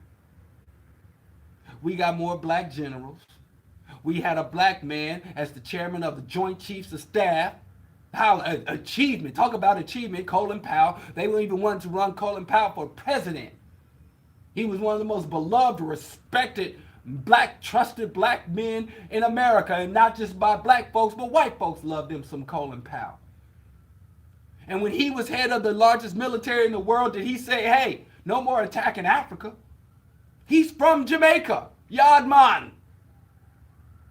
We got more black generals. We had a black man as the chairman of the Joint Chiefs of Staff. How achievement, talk about achievement, Colin Powell. They even wanted to run Colin Powell for president. He was one of the most beloved, respected, trusted black men in America, and not just by black folks, but white folks loved him some Colin Powell. And when he was head of the largest military in the world, did he say, hey, no more attacking Africa? He's from Jamaica, Yardman.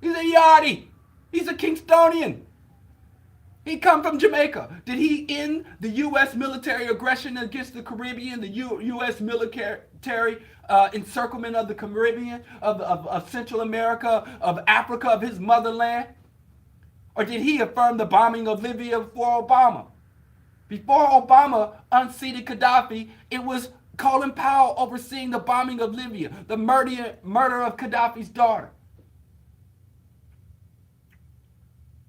He's a Yardie. He's a Kingstonian. He come from Jamaica. Did he end the U.S. military aggression against the Caribbean, the U.S. military encirclement of the Caribbean, of Central America, of Africa, of his motherland? Or did he affirm the bombing of Libya before Obama? Before Obama unseated Gaddafi, it was Colin Powell overseeing the bombing of Libya, the murder of Gaddafi's daughter.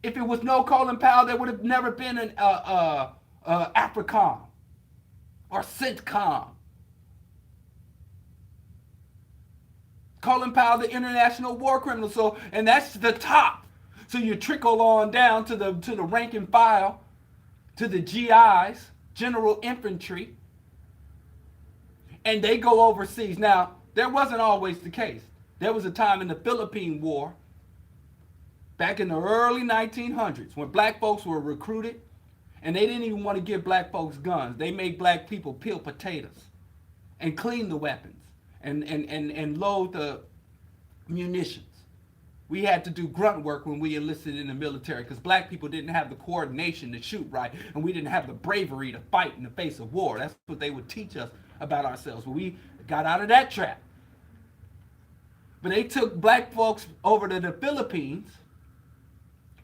If it was no Colin Powell, there would have never been an AFRICOM or CENTCOM. Colin Powell, the international war criminal. So, and that's the top. So you trickle on down to the rank and file, to the GIs, general infantry, and they go overseas. Now, there wasn't always the case. There was a time in the Philippine War, back in the early 1900s, when black folks were recruited, and they didn't even want to give black folks guns. They made black people peel potatoes and clean the weapons and load the munitions. We had to do grunt work when we enlisted in the military because black people didn't have the coordination to shoot right, and we didn't have the bravery to fight in the face of war. That's what they would teach us about ourselves. But we got out of that trap. But they took black folks over to the Philippines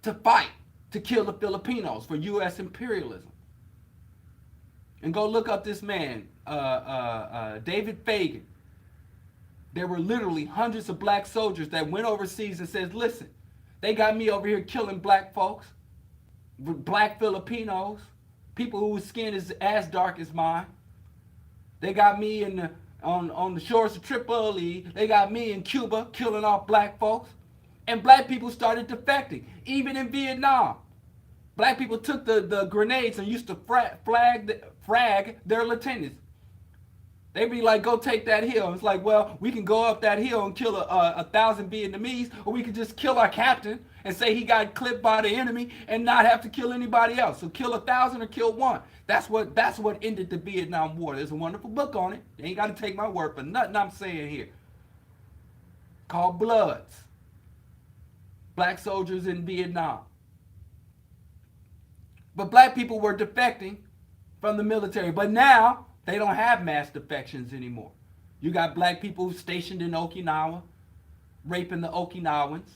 to fight, to kill the Filipinos for U.S. imperialism. And go look up this man, David Fagan. There were literally hundreds of black soldiers that went overseas and said, listen, they got me over here killing black folks, black Filipinos, People whose skin is as dark as mine. They got me in on the shores of Tripoli. They got me in Cuba killing off black folks. And black people started defecting, even in Vietnam. Black people took the grenades and used to frag their lieutenants. They'd be like, go take that hill. It's like, well, we can go up that hill and kill 1,000 Vietnamese, or we could just kill our captain and say he got clipped by the enemy and not have to kill anybody else. So kill 1,000 or kill one. That's what ended the Vietnam War. There's a wonderful book on it. You ain't got to take my word for nothing I'm saying here. Called Bloods. Black soldiers in Vietnam. But black people were defecting from the military. But now they don't have mass defections anymore. You got black people stationed in Okinawa, raping the Okinawans.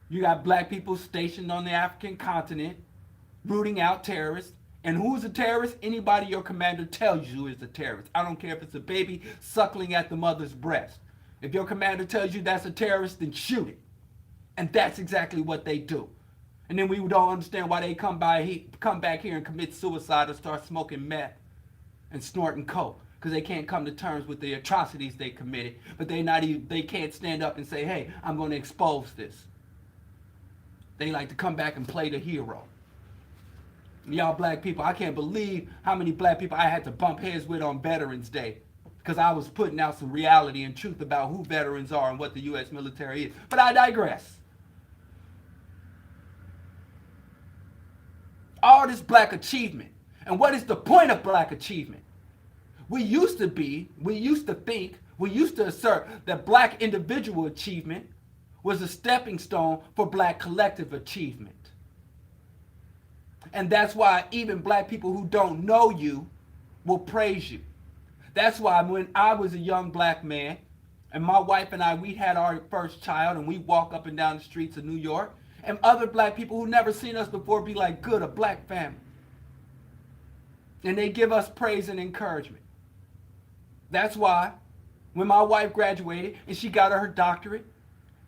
You got black people stationed on the African continent, rooting out terrorists. And who's a terrorist? Anybody your commander tells you is a terrorist. I don't care if it's a baby suckling at the mother's breast. If your commander tells you that's a terrorist, then shoot it. And that's exactly what they do. And then we don't understand why they come back here and commit suicide or start smoking meth and snorting coke, because they can't come to terms with the atrocities they committed. But they can't stand up and say, hey, I'm going to expose this. They like to come back and play the hero. Y'all black people, I can't believe how many black people I had to bump heads with on Veterans Day, because I was putting out some reality and truth about who veterans are and what the U.S. military is. But I digress. All this black achievement. And what is the point of black achievement? We used to think, we used to assert that black individual achievement was a stepping stone for black collective achievement. And that's why even black people who don't know you will praise you. That's why when I was a young black man, and my wife and I, we had our first child, and we walk up and down the streets of New York, and other black people who never seen us before be like, good, a black family. And they give us praise and encouragement. That's why when my wife graduated and she got her doctorate,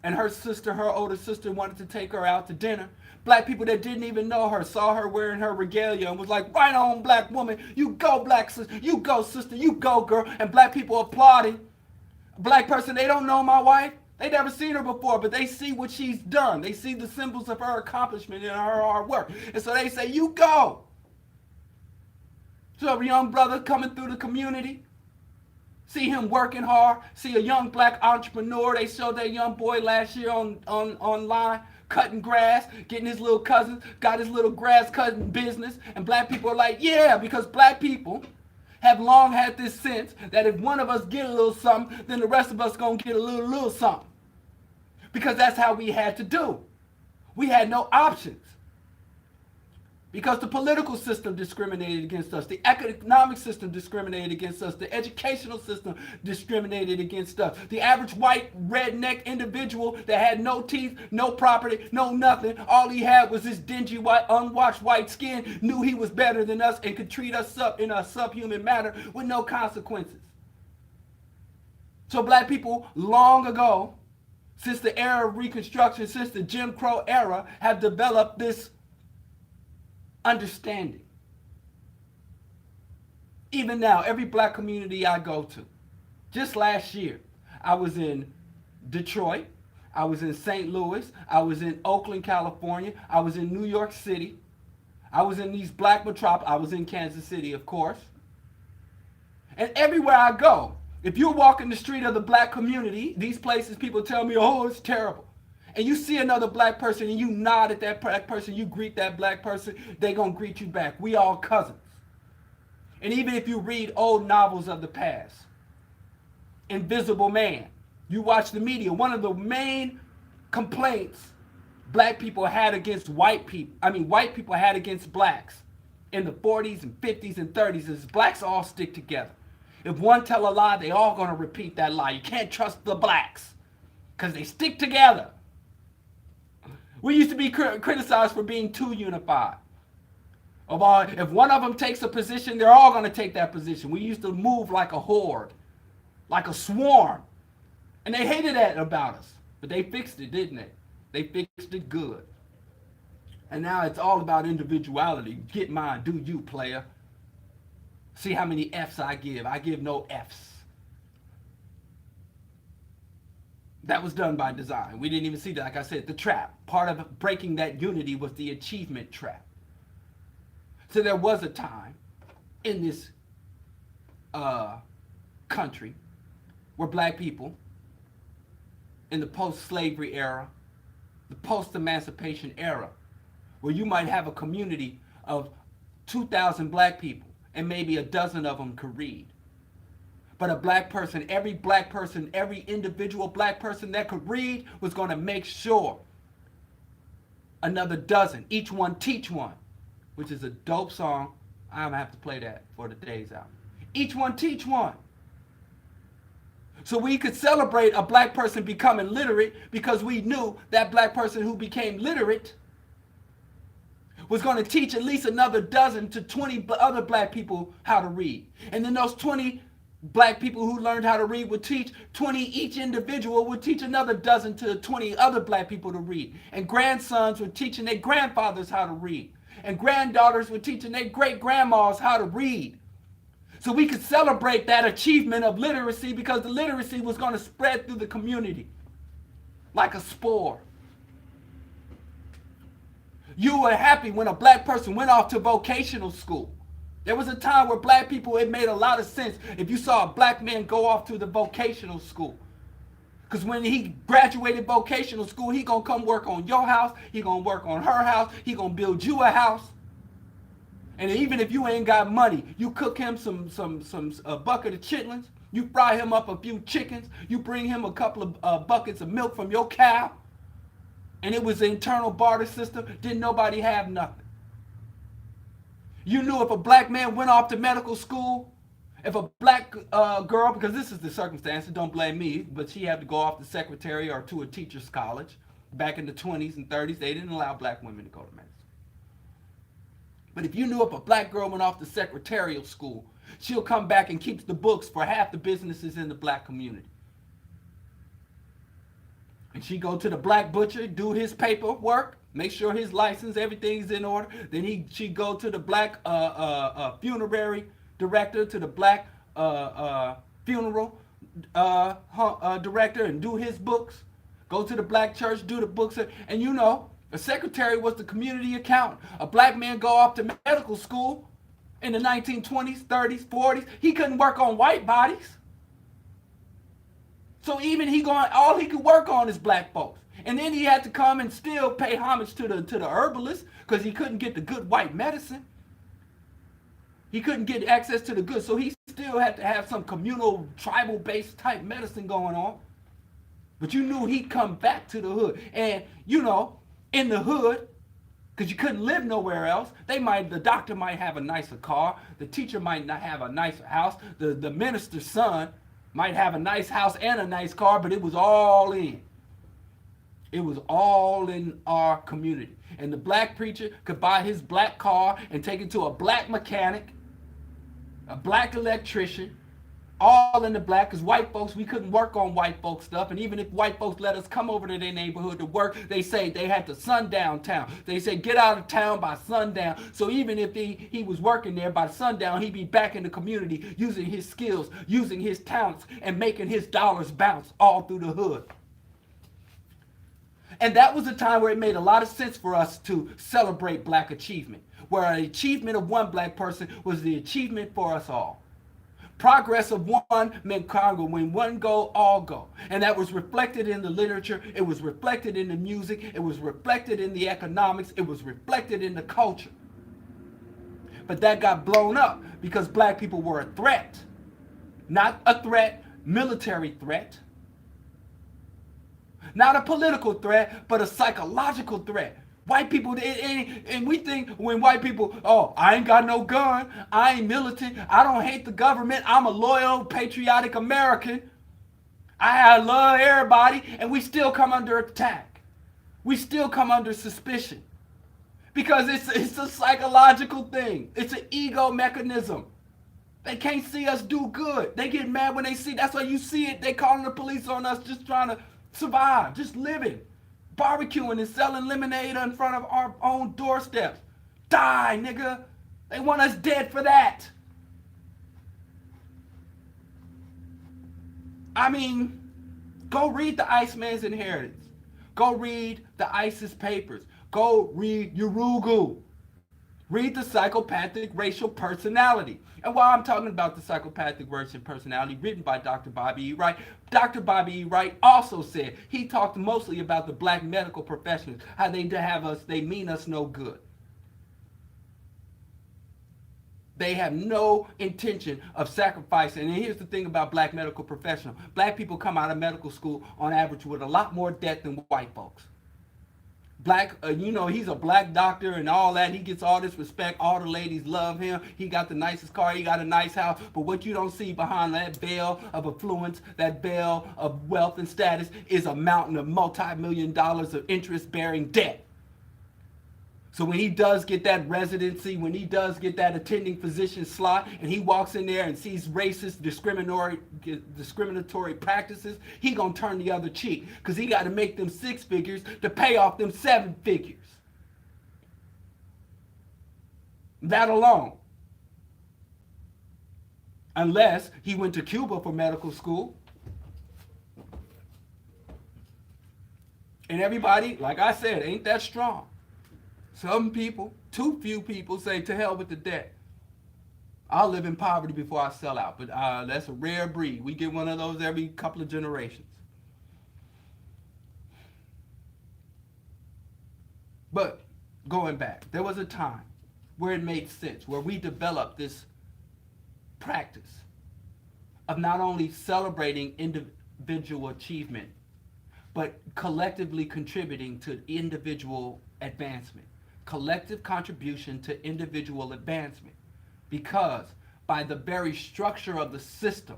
and her older sister wanted to take her out to dinner, black people that didn't even know her saw her wearing her regalia and was like, right on, black woman, you go, black sister, you go, sister, you go, girl. And black people applauding. Black person, they don't know my wife. They never seen her before, but they see what she's done. They see the symbols of her accomplishment and her hard work. And so they say, you go. So a young brother coming through the community, see him working hard, see a young black entrepreneur. They showed that young boy last year online, cutting grass, getting his little cousins, got his little grass cutting business. And black people are like, yeah, because black people have long had this sense that if one of us get a little something, then the rest of us gonna get a little something. Because that's how we had to do. We had no options. Because the political system discriminated against us. The economic system discriminated against us. The educational system discriminated against us. The average white redneck individual that had no teeth, no property, no nothing. All he had was this dingy, white, unwashed white skin, knew he was better than us and could treat us up in a subhuman manner with no consequences. So black people long ago, since the era of Reconstruction, since the Jim Crow era, have developed this understanding. Even now, every black community I go to, just last year, I was in Detroit, I was in St. Louis, I was in Oakland, California, I was in New York City, I was in these black metropolis, I was in Kansas City, of course. And everywhere I go, if you're walking the street of the black community, these places, people tell me, oh, it's terrible. And you see another black person and you nod at that black person, you greet that black person, they gonna greet you back. We all cousins. And even if you read old novels of the past, Invisible Man, you watch the media, one of the main complaints black people had against white people had against blacks in the 40s and 50s and 30s is blacks all stick together. If one tell a lie, they all gonna repeat that lie. You can't trust the blacks because they stick together. We used to be criticized for being too unified. If one of them takes a position, they're all going to take that position. We used to move like a horde, like a swarm. And they hated that about us. But they fixed it, didn't they? They fixed it good. And now it's all about individuality. Get mine, do you, player. See how many F's I give. I give no F's. That was done by design. We didn't even see that. Like I said, the trap. Part of breaking that unity was the achievement trap. So there was a time in this country where black people in the post-slavery era, the post-emancipation era, where you might have a community of 2,000 black people and maybe a dozen of them could read. But a black person, every individual black person that could read was going to make sure another dozen, each one teach one, which is a dope song. I'm going to have to play that for the days out. Each one teach one. So we could celebrate a black person becoming literate because we knew that black person who became literate was going to teach at least another dozen to 20 other black people how to read. And then those 20 black people who learned how to read would teach 20, each individual would teach another dozen to 20 other black people to read. And grandsons were teaching their grandfathers how to read. And granddaughters were teaching their great-grandmas how to read. So we could celebrate that achievement of literacy because the literacy was going to spread through the community like a spore. You were happy when a black person went off to vocational school. There was a time where black people, it made a lot of sense if you saw a black man go off to the vocational school. Because when he graduated vocational school, he going to come work on your house, he going to work on her house, he going to build you a house. And even if you ain't got money, you cook him a bucket of chitlins, you fry him up a few chickens, you bring him a couple of buckets of milk from your cow, and it was the internal barter system. Didn't nobody have nothing. You knew if a black man went off to medical school, if a black girl, because this is the circumstance, don't blame me, but she had to go off to secretary or to a teacher's college. Back in the 20s and 30s, they didn't allow black women to go to medicine. But if you knew if a black girl went off to secretarial school, she'll come back and keeps the books for half the businesses in the black community. And she go to the black butcher, do his paperwork, make sure his license, everything's in order. Then she go to the black funerary director, to the black funeral director and do his books. Go to the black church, do the books. And you know, a secretary was the community accountant. A black man go off to medical school in the 1920s, 30s, 40s. He couldn't work on white bodies. So even all he could work on is black folks. And then he had to come and still pay homage to the herbalist because he couldn't get the good white medicine. He couldn't get access to the good. So he still had to have some communal, tribal-based type medicine going on. But you knew he'd come back to the hood. And, you know, in the hood, because you couldn't live nowhere else, the doctor might have a nicer car. The teacher might not have a nicer house. The minister's son might have a nice house and a nice car, but it was all in. It was all in our community. And the black preacher could buy his black car and take it to a black mechanic, a black electrician, all in the black, because white folks, we couldn't work on white folks stuff. And even if white folks let us come over to their neighborhood to work, they say they had to sundown town. They say get out of town by sundown. So even if he was working there by sundown, he'd be back in the community using his skills, using his talents, and making his dollars bounce all through the hood. And that was a time where it made a lot of sense for us to celebrate black achievement, where an achievement of one black person was the achievement for us all. Progress of one meant Congo. When one go, all go. And that was reflected in the literature. It was reflected in the music. It was reflected in the economics. It was reflected in the culture. But that got blown up because black people were a threat. Not a threat, military threat. Not a political threat, but a psychological threat. White people, and we think when white people, oh, I ain't got no gun, I ain't militant, I don't hate the government, I'm a loyal, patriotic American, I love everybody, and we still come under attack. We still come under suspicion. Because it's a psychological thing. It's an ego mechanism. They can't see us do good. They get mad when they see, that's why you see it, they calling the police on us just trying to survive, just living. barbecuing and selling lemonade in front of our own doorsteps. Die, nigga. They want us dead for that. I mean, go read the Iceman's Inheritance. Go read the ISIS papers. Go read Urugu. Read the psychopathic racial personality. And while I'm talking about the psychopathic racial personality written by Dr. Bobby E. Wright, Dr. Bobby E. Wright also said he talked mostly about the black medical professionals, how they mean us no good. They have no intention of sacrificing. And here's the thing about black medical professionals. Black people come out of medical school on average with a lot more debt than white folks. Black, he's a black doctor and all that. He gets all this respect. All the ladies love him. He got the nicest car. He got a nice house. But what you don't see behind that veil of affluence, that veil of wealth and status, is a mountain of multi-million dollars of interest-bearing debt. So when he does get that residency, when he does get that attending physician slot, and he walks in there and sees racist, discriminatory practices, he gonna turn the other cheek, because he got to make them 6 figures to pay off them 7 figures. That alone. Unless he went to Cuba for medical school. And everybody, like I said, ain't that strong. Some people, too few people, say to hell with the debt. I'll live in poverty before I sell out. But that's a rare breed. We get one of those every couple of generations. But going back, there was a time where it made sense, where we developed this practice of not only celebrating individual achievement, but collectively contributing to individual advancement. Collective contribution to individual advancement. Because by the very structure of the system,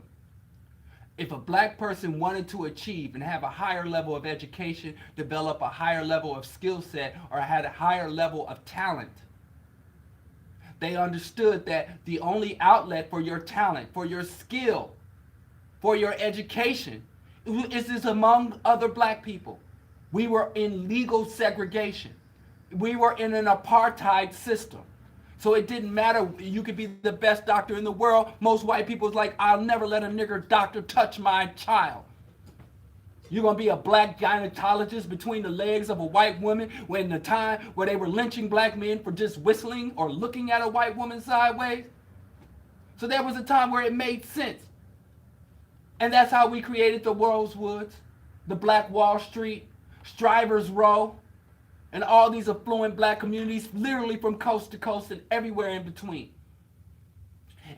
if a black person wanted to achieve and have a higher level of education, develop a higher level of skill set, or had a higher level of talent, they understood that the only outlet for your talent, for your skill, for your education is among other black people. We were in legal segregation. We were in an apartheid system. So it didn't matter. You could be the best doctor in the world. Most white people was like, I'll never let a nigger doctor touch my child. You're going to be a black gynecologist between the legs of a white woman when the time where they were lynching black men for just whistling or looking at a white woman sideways. So there was a time where it made sense. And that's how we created the Rosewoods, the Black Wall Street, Strivers Row, and all these affluent black communities, literally from coast to coast and everywhere in between.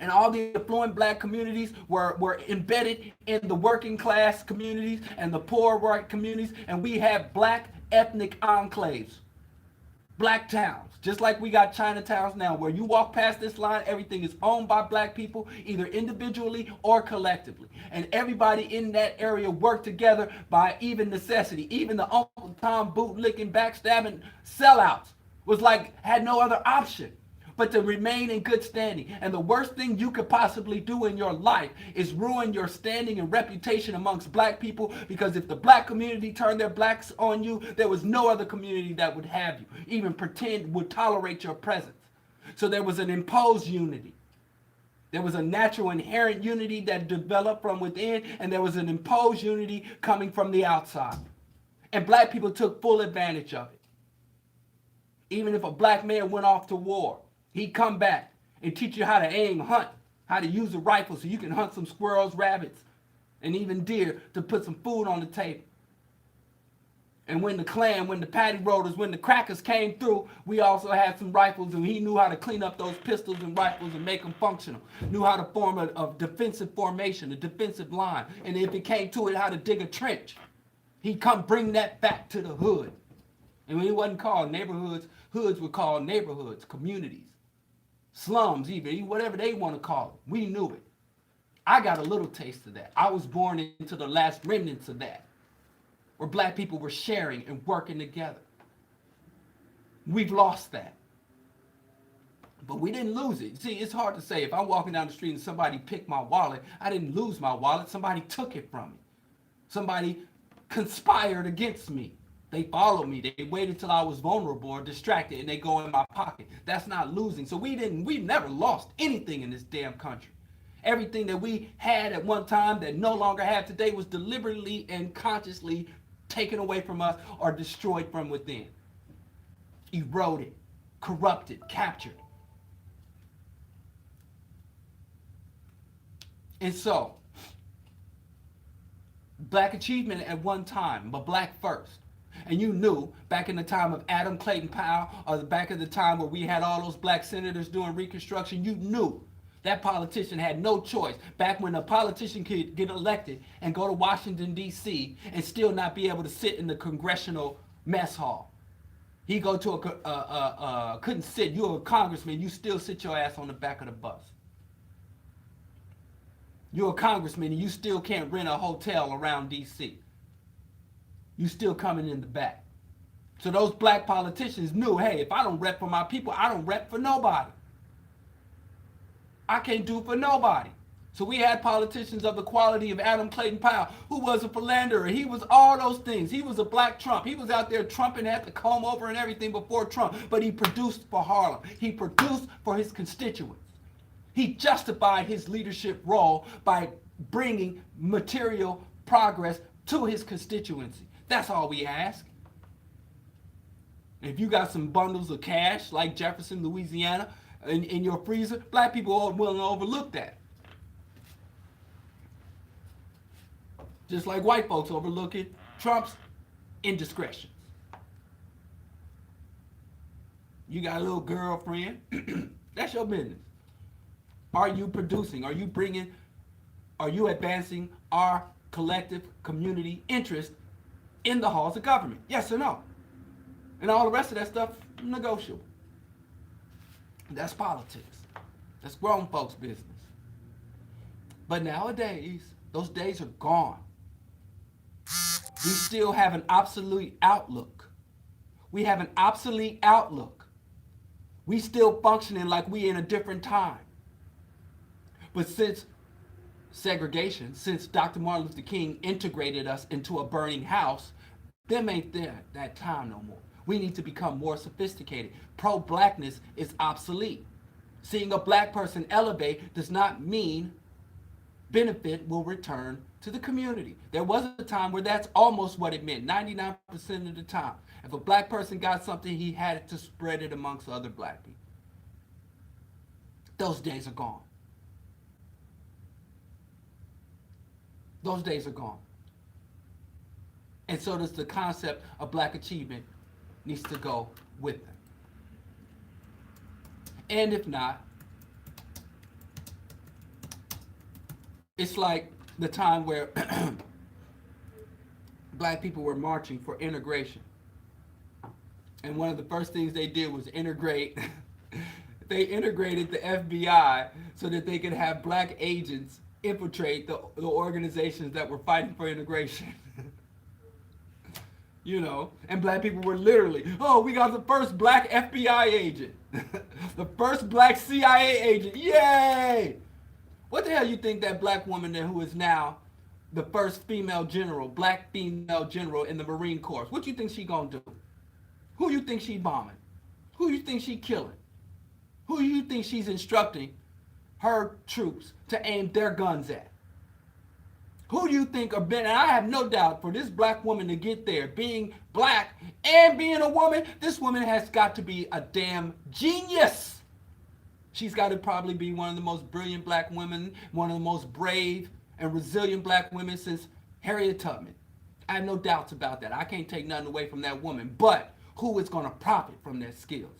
And all the affluent black communities were embedded in the working class communities and the poor white communities, and we have black ethnic enclaves, black towns, just like we got Chinatowns now, where you walk past this line, everything is owned by black people, either individually or collectively. And everybody in that area worked together by even necessity. Even the Uncle Tom bootlicking, backstabbing sellouts had no other option but to remain in good standing. And the worst thing you could possibly do in your life is ruin your standing and reputation amongst black people, because if the black community turned their backs on you, there was no other community that would have you, even pretend would tolerate your presence. So there was an imposed unity. There was a natural inherent unity that developed from within, and there was an imposed unity coming from the outside. And black people took full advantage of it. Even if a black man went off to war, he'd come back and teach you how to aim, hunt, how to use a rifle so you can hunt some squirrels, rabbits, and even deer to put some food on the table. And when the patty rollers, when the crackers came through, we also had some rifles, and he knew how to clean up those pistols and rifles and make them functional. Knew how to form a defensive formation, a defensive line. And if it came to it, how to dig a trench. He'd come bring that back to the hood. And when it wasn't called neighborhoods, hoods were called neighborhoods, communities, slums, even whatever they want to call it. We knew it. I got a little taste of that. I was born into the last remnants of that, where black people were sharing and working together. We've lost that. But we didn't lose it. See, it's hard to say. If I'm walking down the street and somebody picked my wallet, I didn't lose my wallet. Somebody took it from me. Somebody conspired against me. They followed me. They waited till I was vulnerable or distracted and they go in my pocket. That's not losing. So we never lost anything in this damn country. Everything that we had at one time that no longer have today was deliberately and consciously taken away from us or destroyed from within. Eroded, corrupted, captured. And so, black achievement at one time, but black first. And you knew back in the time of Adam Clayton Powell, or back in the time where we had all those black senators doing Reconstruction, you knew that politician had no choice. Back when a politician could get elected and go to Washington, D.C. and still not be able to sit in the congressional mess hall. He go to couldn't sit. You're a congressman, you still sit your ass on the back of the bus. You're a congressman and you still can't rent a hotel around D.C. You still coming in the back. So those black politicians knew, hey, if I don't rep for my people, I don't rep for nobody. I can't do for nobody. So we had politicians of the quality of Adam Clayton Powell, who was a philanderer. He was all those things. He was a black Trump. He was out there trumping, had the comb over and everything before Trump, but he produced for Harlem. He produced for his constituents. He justified his leadership role by bringing material progress to his constituency. That's all we ask. If you got some bundles of cash like Jefferson, Louisiana, in your freezer, black people are willing to overlook that. Just like white folks overlooking Trump's indiscretions. You got a little girlfriend, that's your business. Are you producing? Are you advancing our collective community interest in the halls of government? Yes or no? And all the rest of that stuff, negotiable. That's politics. That's grown folks' business. But nowadays, those days are gone. We still have an obsolete outlook. We have an obsolete outlook. We still functioning like we in a different time. But since segregation, since Dr. Martin Luther King integrated us into a burning house, them ain't there that time no more. We need to become more sophisticated. Pro-blackness is obsolete. Seeing a black person elevate does not mean benefit will return to the community. There was a time where that's almost what it meant, 99% of the time. If a black person got something, he had to spread it amongst other black people. Those days are gone. Those days are gone. And so does the concept of black achievement needs to go with them. And if not, it's like the time where black people were marching for integration. And one of the first things they did was integrate, they integrated the FBI so that they could have black agents infiltrate the organizations that were fighting for integration. You know, and black people were literally, oh, we got the first black FBI agent. The first black CIA agent. Yay! What the hell you think that black woman there who is now the first female general, black female general in the Marine Corps, what you think she gonna do? Who you think she bombing? Who you think she killing? Who you think she's instructing her troops to aim their guns at? Who do you think are been, and I have no doubt for this black woman to get there, being black and being a woman, this woman has got to be a damn genius. She's got to probably be one of the most brilliant black women, one of the most brave and resilient black women since Harriet Tubman. I have no doubts about that. I can't take nothing away from that woman, but who is going to profit from their skills?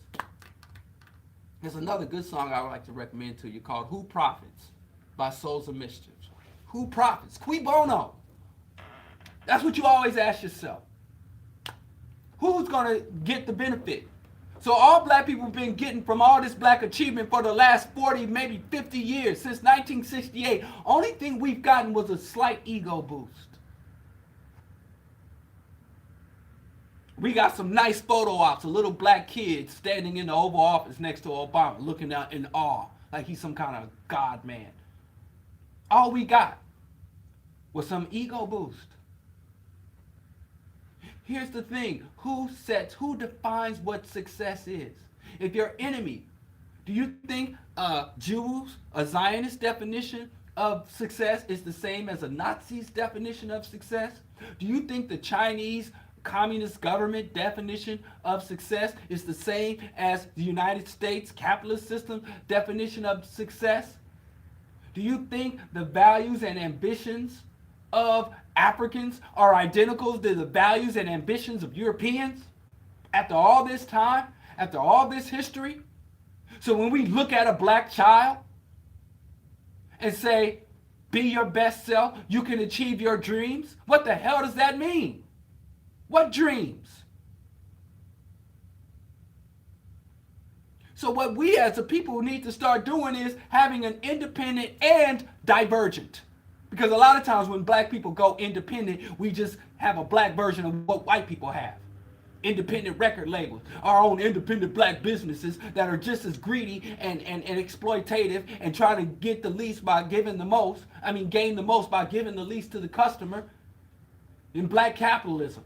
There's another good song I would like to recommend to you called Who Profits by Souls of Mischief. Who profits? Cui bono? That's what you always ask yourself. Who's going to get the benefit? So all black people have been getting from all this black achievement for the last 40, maybe 50 years, since 1968. Only thing we've gotten was a slight ego boost. We got some nice photo ops, a little black kid standing in the Oval Office next to Obama, looking out in awe, like he's some kind of God man. All we got was some ego boost. Here's the thing. Who defines what success is? If your enemy, do you think Jews, a Zionist definition of success is the same as a Nazi's definition of success? Do you think the Chinese communist government definition of success is the same as the United States capitalist system definition of success? Do you think the values and ambitions of Africans are identical to the values and ambitions of Europeans? After all this time, after all this history? So when we look at a black child and say, be your best self, you can achieve your dreams, what the hell does that mean? What dreams? So what we as a people need to start doing is having an independent and divergent. Because a lot of times when black people go independent, we just have a black version of what white people have. Independent record labels, our own independent black businesses that are just as greedy and exploitative and trying to get the least by giving the most. Gain the most by giving the least to the customer in black capitalism.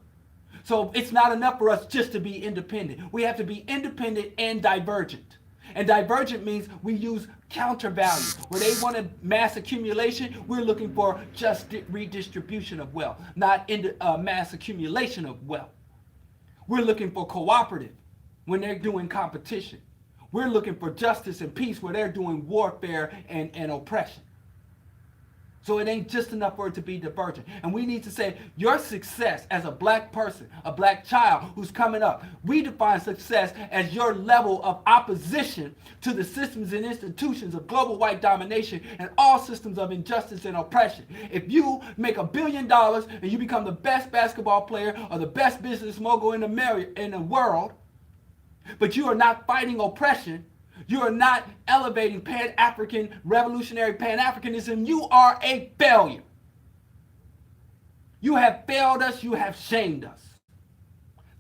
So it's not enough for us just to be independent. We have to be independent and divergent. And divergent means we use counter values. Where they want a mass accumulation, we're looking for just redistribution of wealth, not mass accumulation of wealth. We're looking for cooperative when they're doing competition. We're looking for justice and peace where they're doing warfare and oppression. So it ain't just enough for it to be divergent. And we need to say your success as a black person, a black child who's coming up, we define success as your level of opposition to the systems and institutions of global white domination and all systems of injustice and oppression. If you make $1 billion and you become the best basketball player or the best business mogul in the world, but you are not fighting oppression, you are not elevating Pan-African, revolutionary Pan-Africanism, you are a failure. You have failed us, you have shamed us.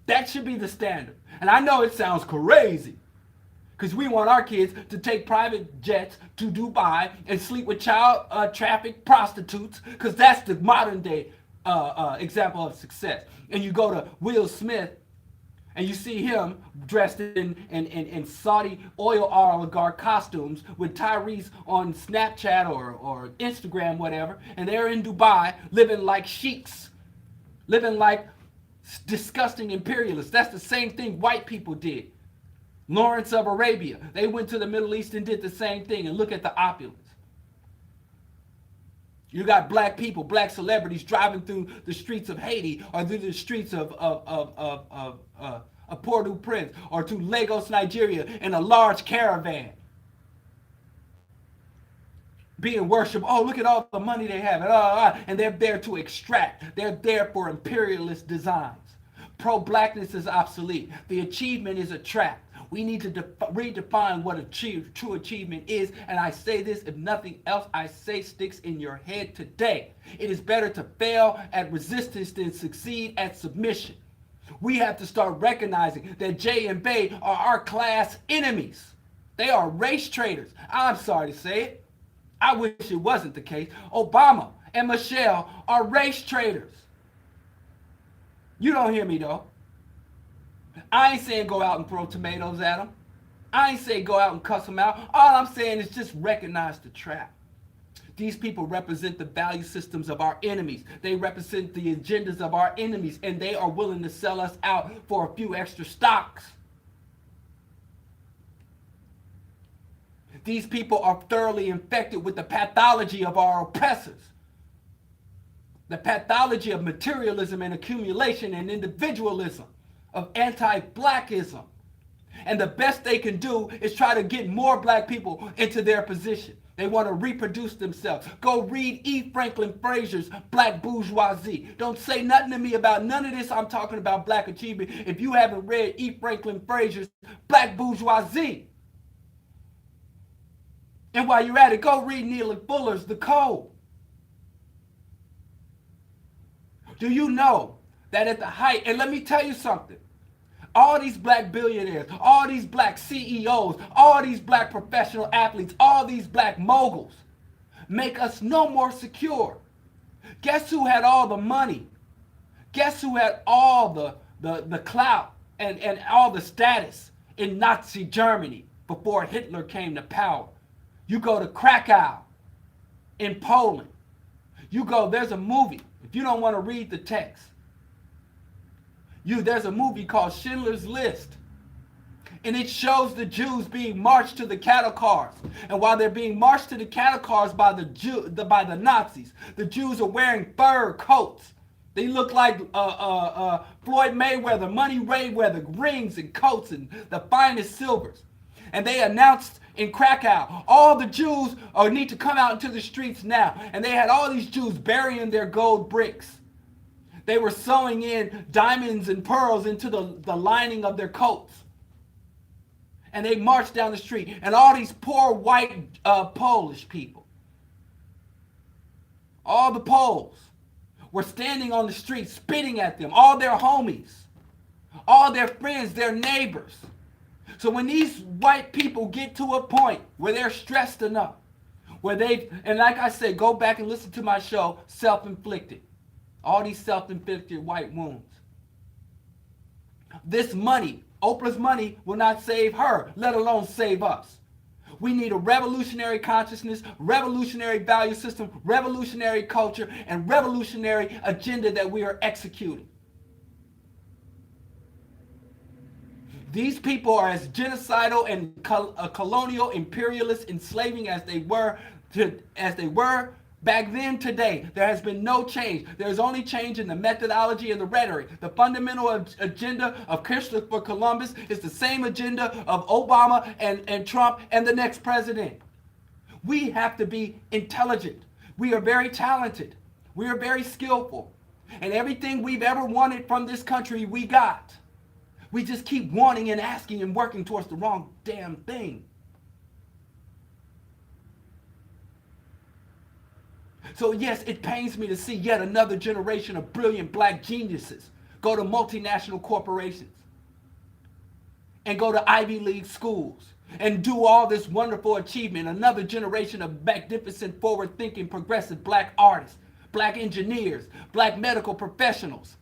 That should be the standard. And I know it sounds crazy, because we want our kids to take private jets to Dubai and sleep with child trafficked prostitutes, because that's the modern day example of success. And you go to Will Smith, and you see him dressed in Saudi oil oligarch costumes with Tyrese on Snapchat or Instagram, whatever, and they're in Dubai living like sheiks, living like disgusting imperialists. That's the same thing white people did. Lawrence of Arabia, they went to the Middle East and did the same thing, and look at the opulence. You got black people, black celebrities driving through the streets of Haiti or through the streets of Port-au-Prince or to Lagos, Nigeria in a large caravan. Being worshipped. Oh, look at all the money they have. And they're there to extract. They're there for imperialist designs. Pro-blackness is obsolete. The achievement is a trap. We need to redefine what true achievement is. And I say this, if nothing else, I say sticks in your head today. It is better to fail at resistance than succeed at submission. We have to start recognizing that Jay and Bay are our class enemies. They are race traitors. I'm sorry to say it. I wish it wasn't the case. Obama and Michelle are race traitors. You don't hear me though. I ain't saying go out and throw tomatoes at them. I ain't saying go out and cuss them out. All I'm saying is just recognize the trap. These people represent the value systems of our enemies. They represent the agendas of our enemies, and they are willing to sell us out for a few extra stocks. These people are thoroughly infected with the pathology of our oppressors. The pathology of materialism and accumulation and individualism, of anti-blackism. And the best they can do is try to get more black people into their position. They want to reproduce themselves. Go read E. Franklin Frazier's Black Bourgeoisie. Don't say nothing to me about none of this. I'm talking about black achievement if you haven't read E. Franklin Frazier's Black Bourgeoisie. And while you're at it, go read Neely Fuller's The Code. Do you know that at the height, and let me tell you something, all these black billionaires, all these black CEOs, all these black professional athletes, all these black moguls make us no more secure. Guess who had all the money? Guess who had all the clout and all the status in Nazi Germany before Hitler came to power? You go to Krakow in Poland. You go, there's a movie. If you don't want to read the text, there's a movie called Schindler's List. And it shows the Jews being marched to the cattle cars. And while they're being marched to the cattle cars by the Nazis, the Jews are wearing fur coats. They look like Floyd Mayweather, Money Mayweather, rings and coats and the finest silvers. And they announced in Krakow, all the Jews need to come out into the streets now. And they had all these Jews burying their gold bricks. They were sewing in diamonds and pearls into the lining of their coats. And they marched down the street. And all these poor white Polish people, all the Poles, were standing on the street spitting at them. All their homies, all their friends, their neighbors. So when these white people get to a point where they're stressed enough, and like I said, go back and listen to my show, Self-Inflicted. All these self-inflicted white wounds. This money, Oprah's money, will not save her, let alone save us. We need a revolutionary consciousness, revolutionary value system, revolutionary culture, and revolutionary agenda that we are executing. These people are as genocidal and colonial, imperialist, enslaving as they were back then. Today, there has been no change. There's only change in the methodology and the rhetoric. The fundamental agenda of Christopher Columbus is the same agenda of Obama and Trump and the next president. We have to be intelligent. We are very talented. We are very skillful. And everything we've ever wanted from this country, we got. We just keep wanting and asking and working towards the wrong damn thing. So yes, it pains me to see yet another generation of brilliant black geniuses go to multinational corporations and go to Ivy League schools and do all this wonderful achievement. Another generation of magnificent, forward-thinking, progressive black artists, black engineers, black medical professionals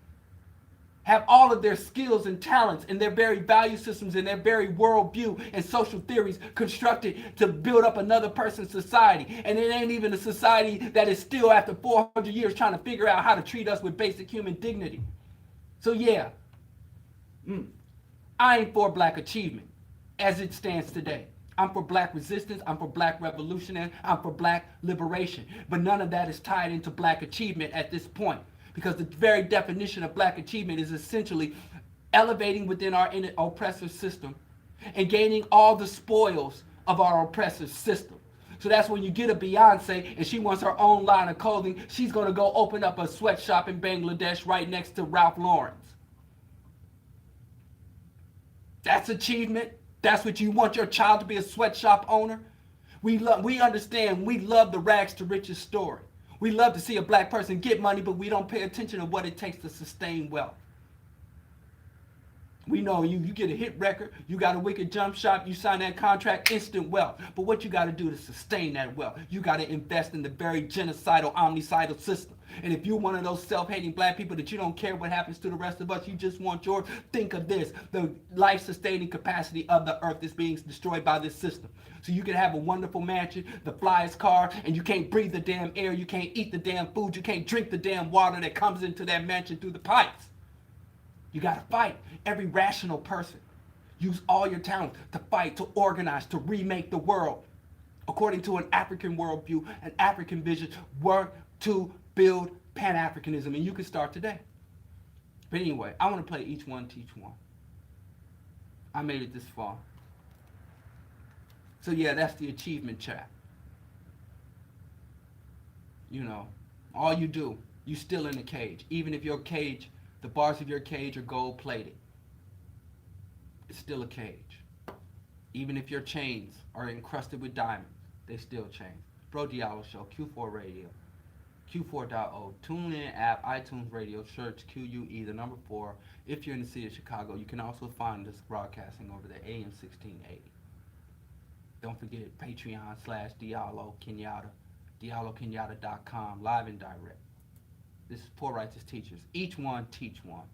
have all of their skills and talents and their very value systems and their very worldview and social theories constructed to build up another person's society. And it ain't even a society that is still, after 400 years, trying to figure out how to treat us with basic human dignity. So yeah, I ain't for black achievement as it stands today. I'm for black resistance, I'm for black revolution, I'm for black liberation. But none of that is tied into black achievement at this point. Because the very definition of black achievement is essentially elevating within our oppressive system and gaining all the spoils of our oppressive system. So that's when you get a Beyonce and she wants her own line of clothing, she's going to go open up a sweatshop in Bangladesh right next to Ralph Lauren's. That's achievement. That's what you want your child to be, a sweatshop owner. We understand, we love the rags to riches story. We love to see a black person get money, but we don't pay attention to what it takes to sustain wealth. We know you get a hit record, you got a wicked jump shot, you sign that contract, instant wealth. But what you got to do to sustain that wealth, you got to invest in the very genocidal, omnicidal system. And if you're one of those self-hating black people that you don't care what happens to the rest of us, you just want yours, think of this. The life-sustaining capacity of the earth is being destroyed by this system. So you can have a wonderful mansion, the flyest car, and you can't breathe the damn air, you can't eat the damn food, you can't drink the damn water that comes into that mansion through the pipes. You got to fight. Every rational person, use all your talent to fight, to organize, to remake the world according to an African worldview, an African vision. Work to build Pan-Africanism, and you can start today. But anyway, I want to play Each One Teach One. I made it this far. So yeah, that's the achievement chat. You know, all you do, you still in a cage. Even if your cage, the bars of your cage are gold plated, it's still a cage. Even if your chains are encrusted with diamonds, they still chains. Bro Diallo Show, Q4 Radio, Q4.0, TuneIn app, iTunes Radio, search QUE, the number 4. If you're in the city of Chicago, you can also find us broadcasting over the AM 1680. Don't forget Patreon/Diallo Kenyatta, DialloKenyatta.com, live and direct. This is poor righteous teachers. Each one teach one.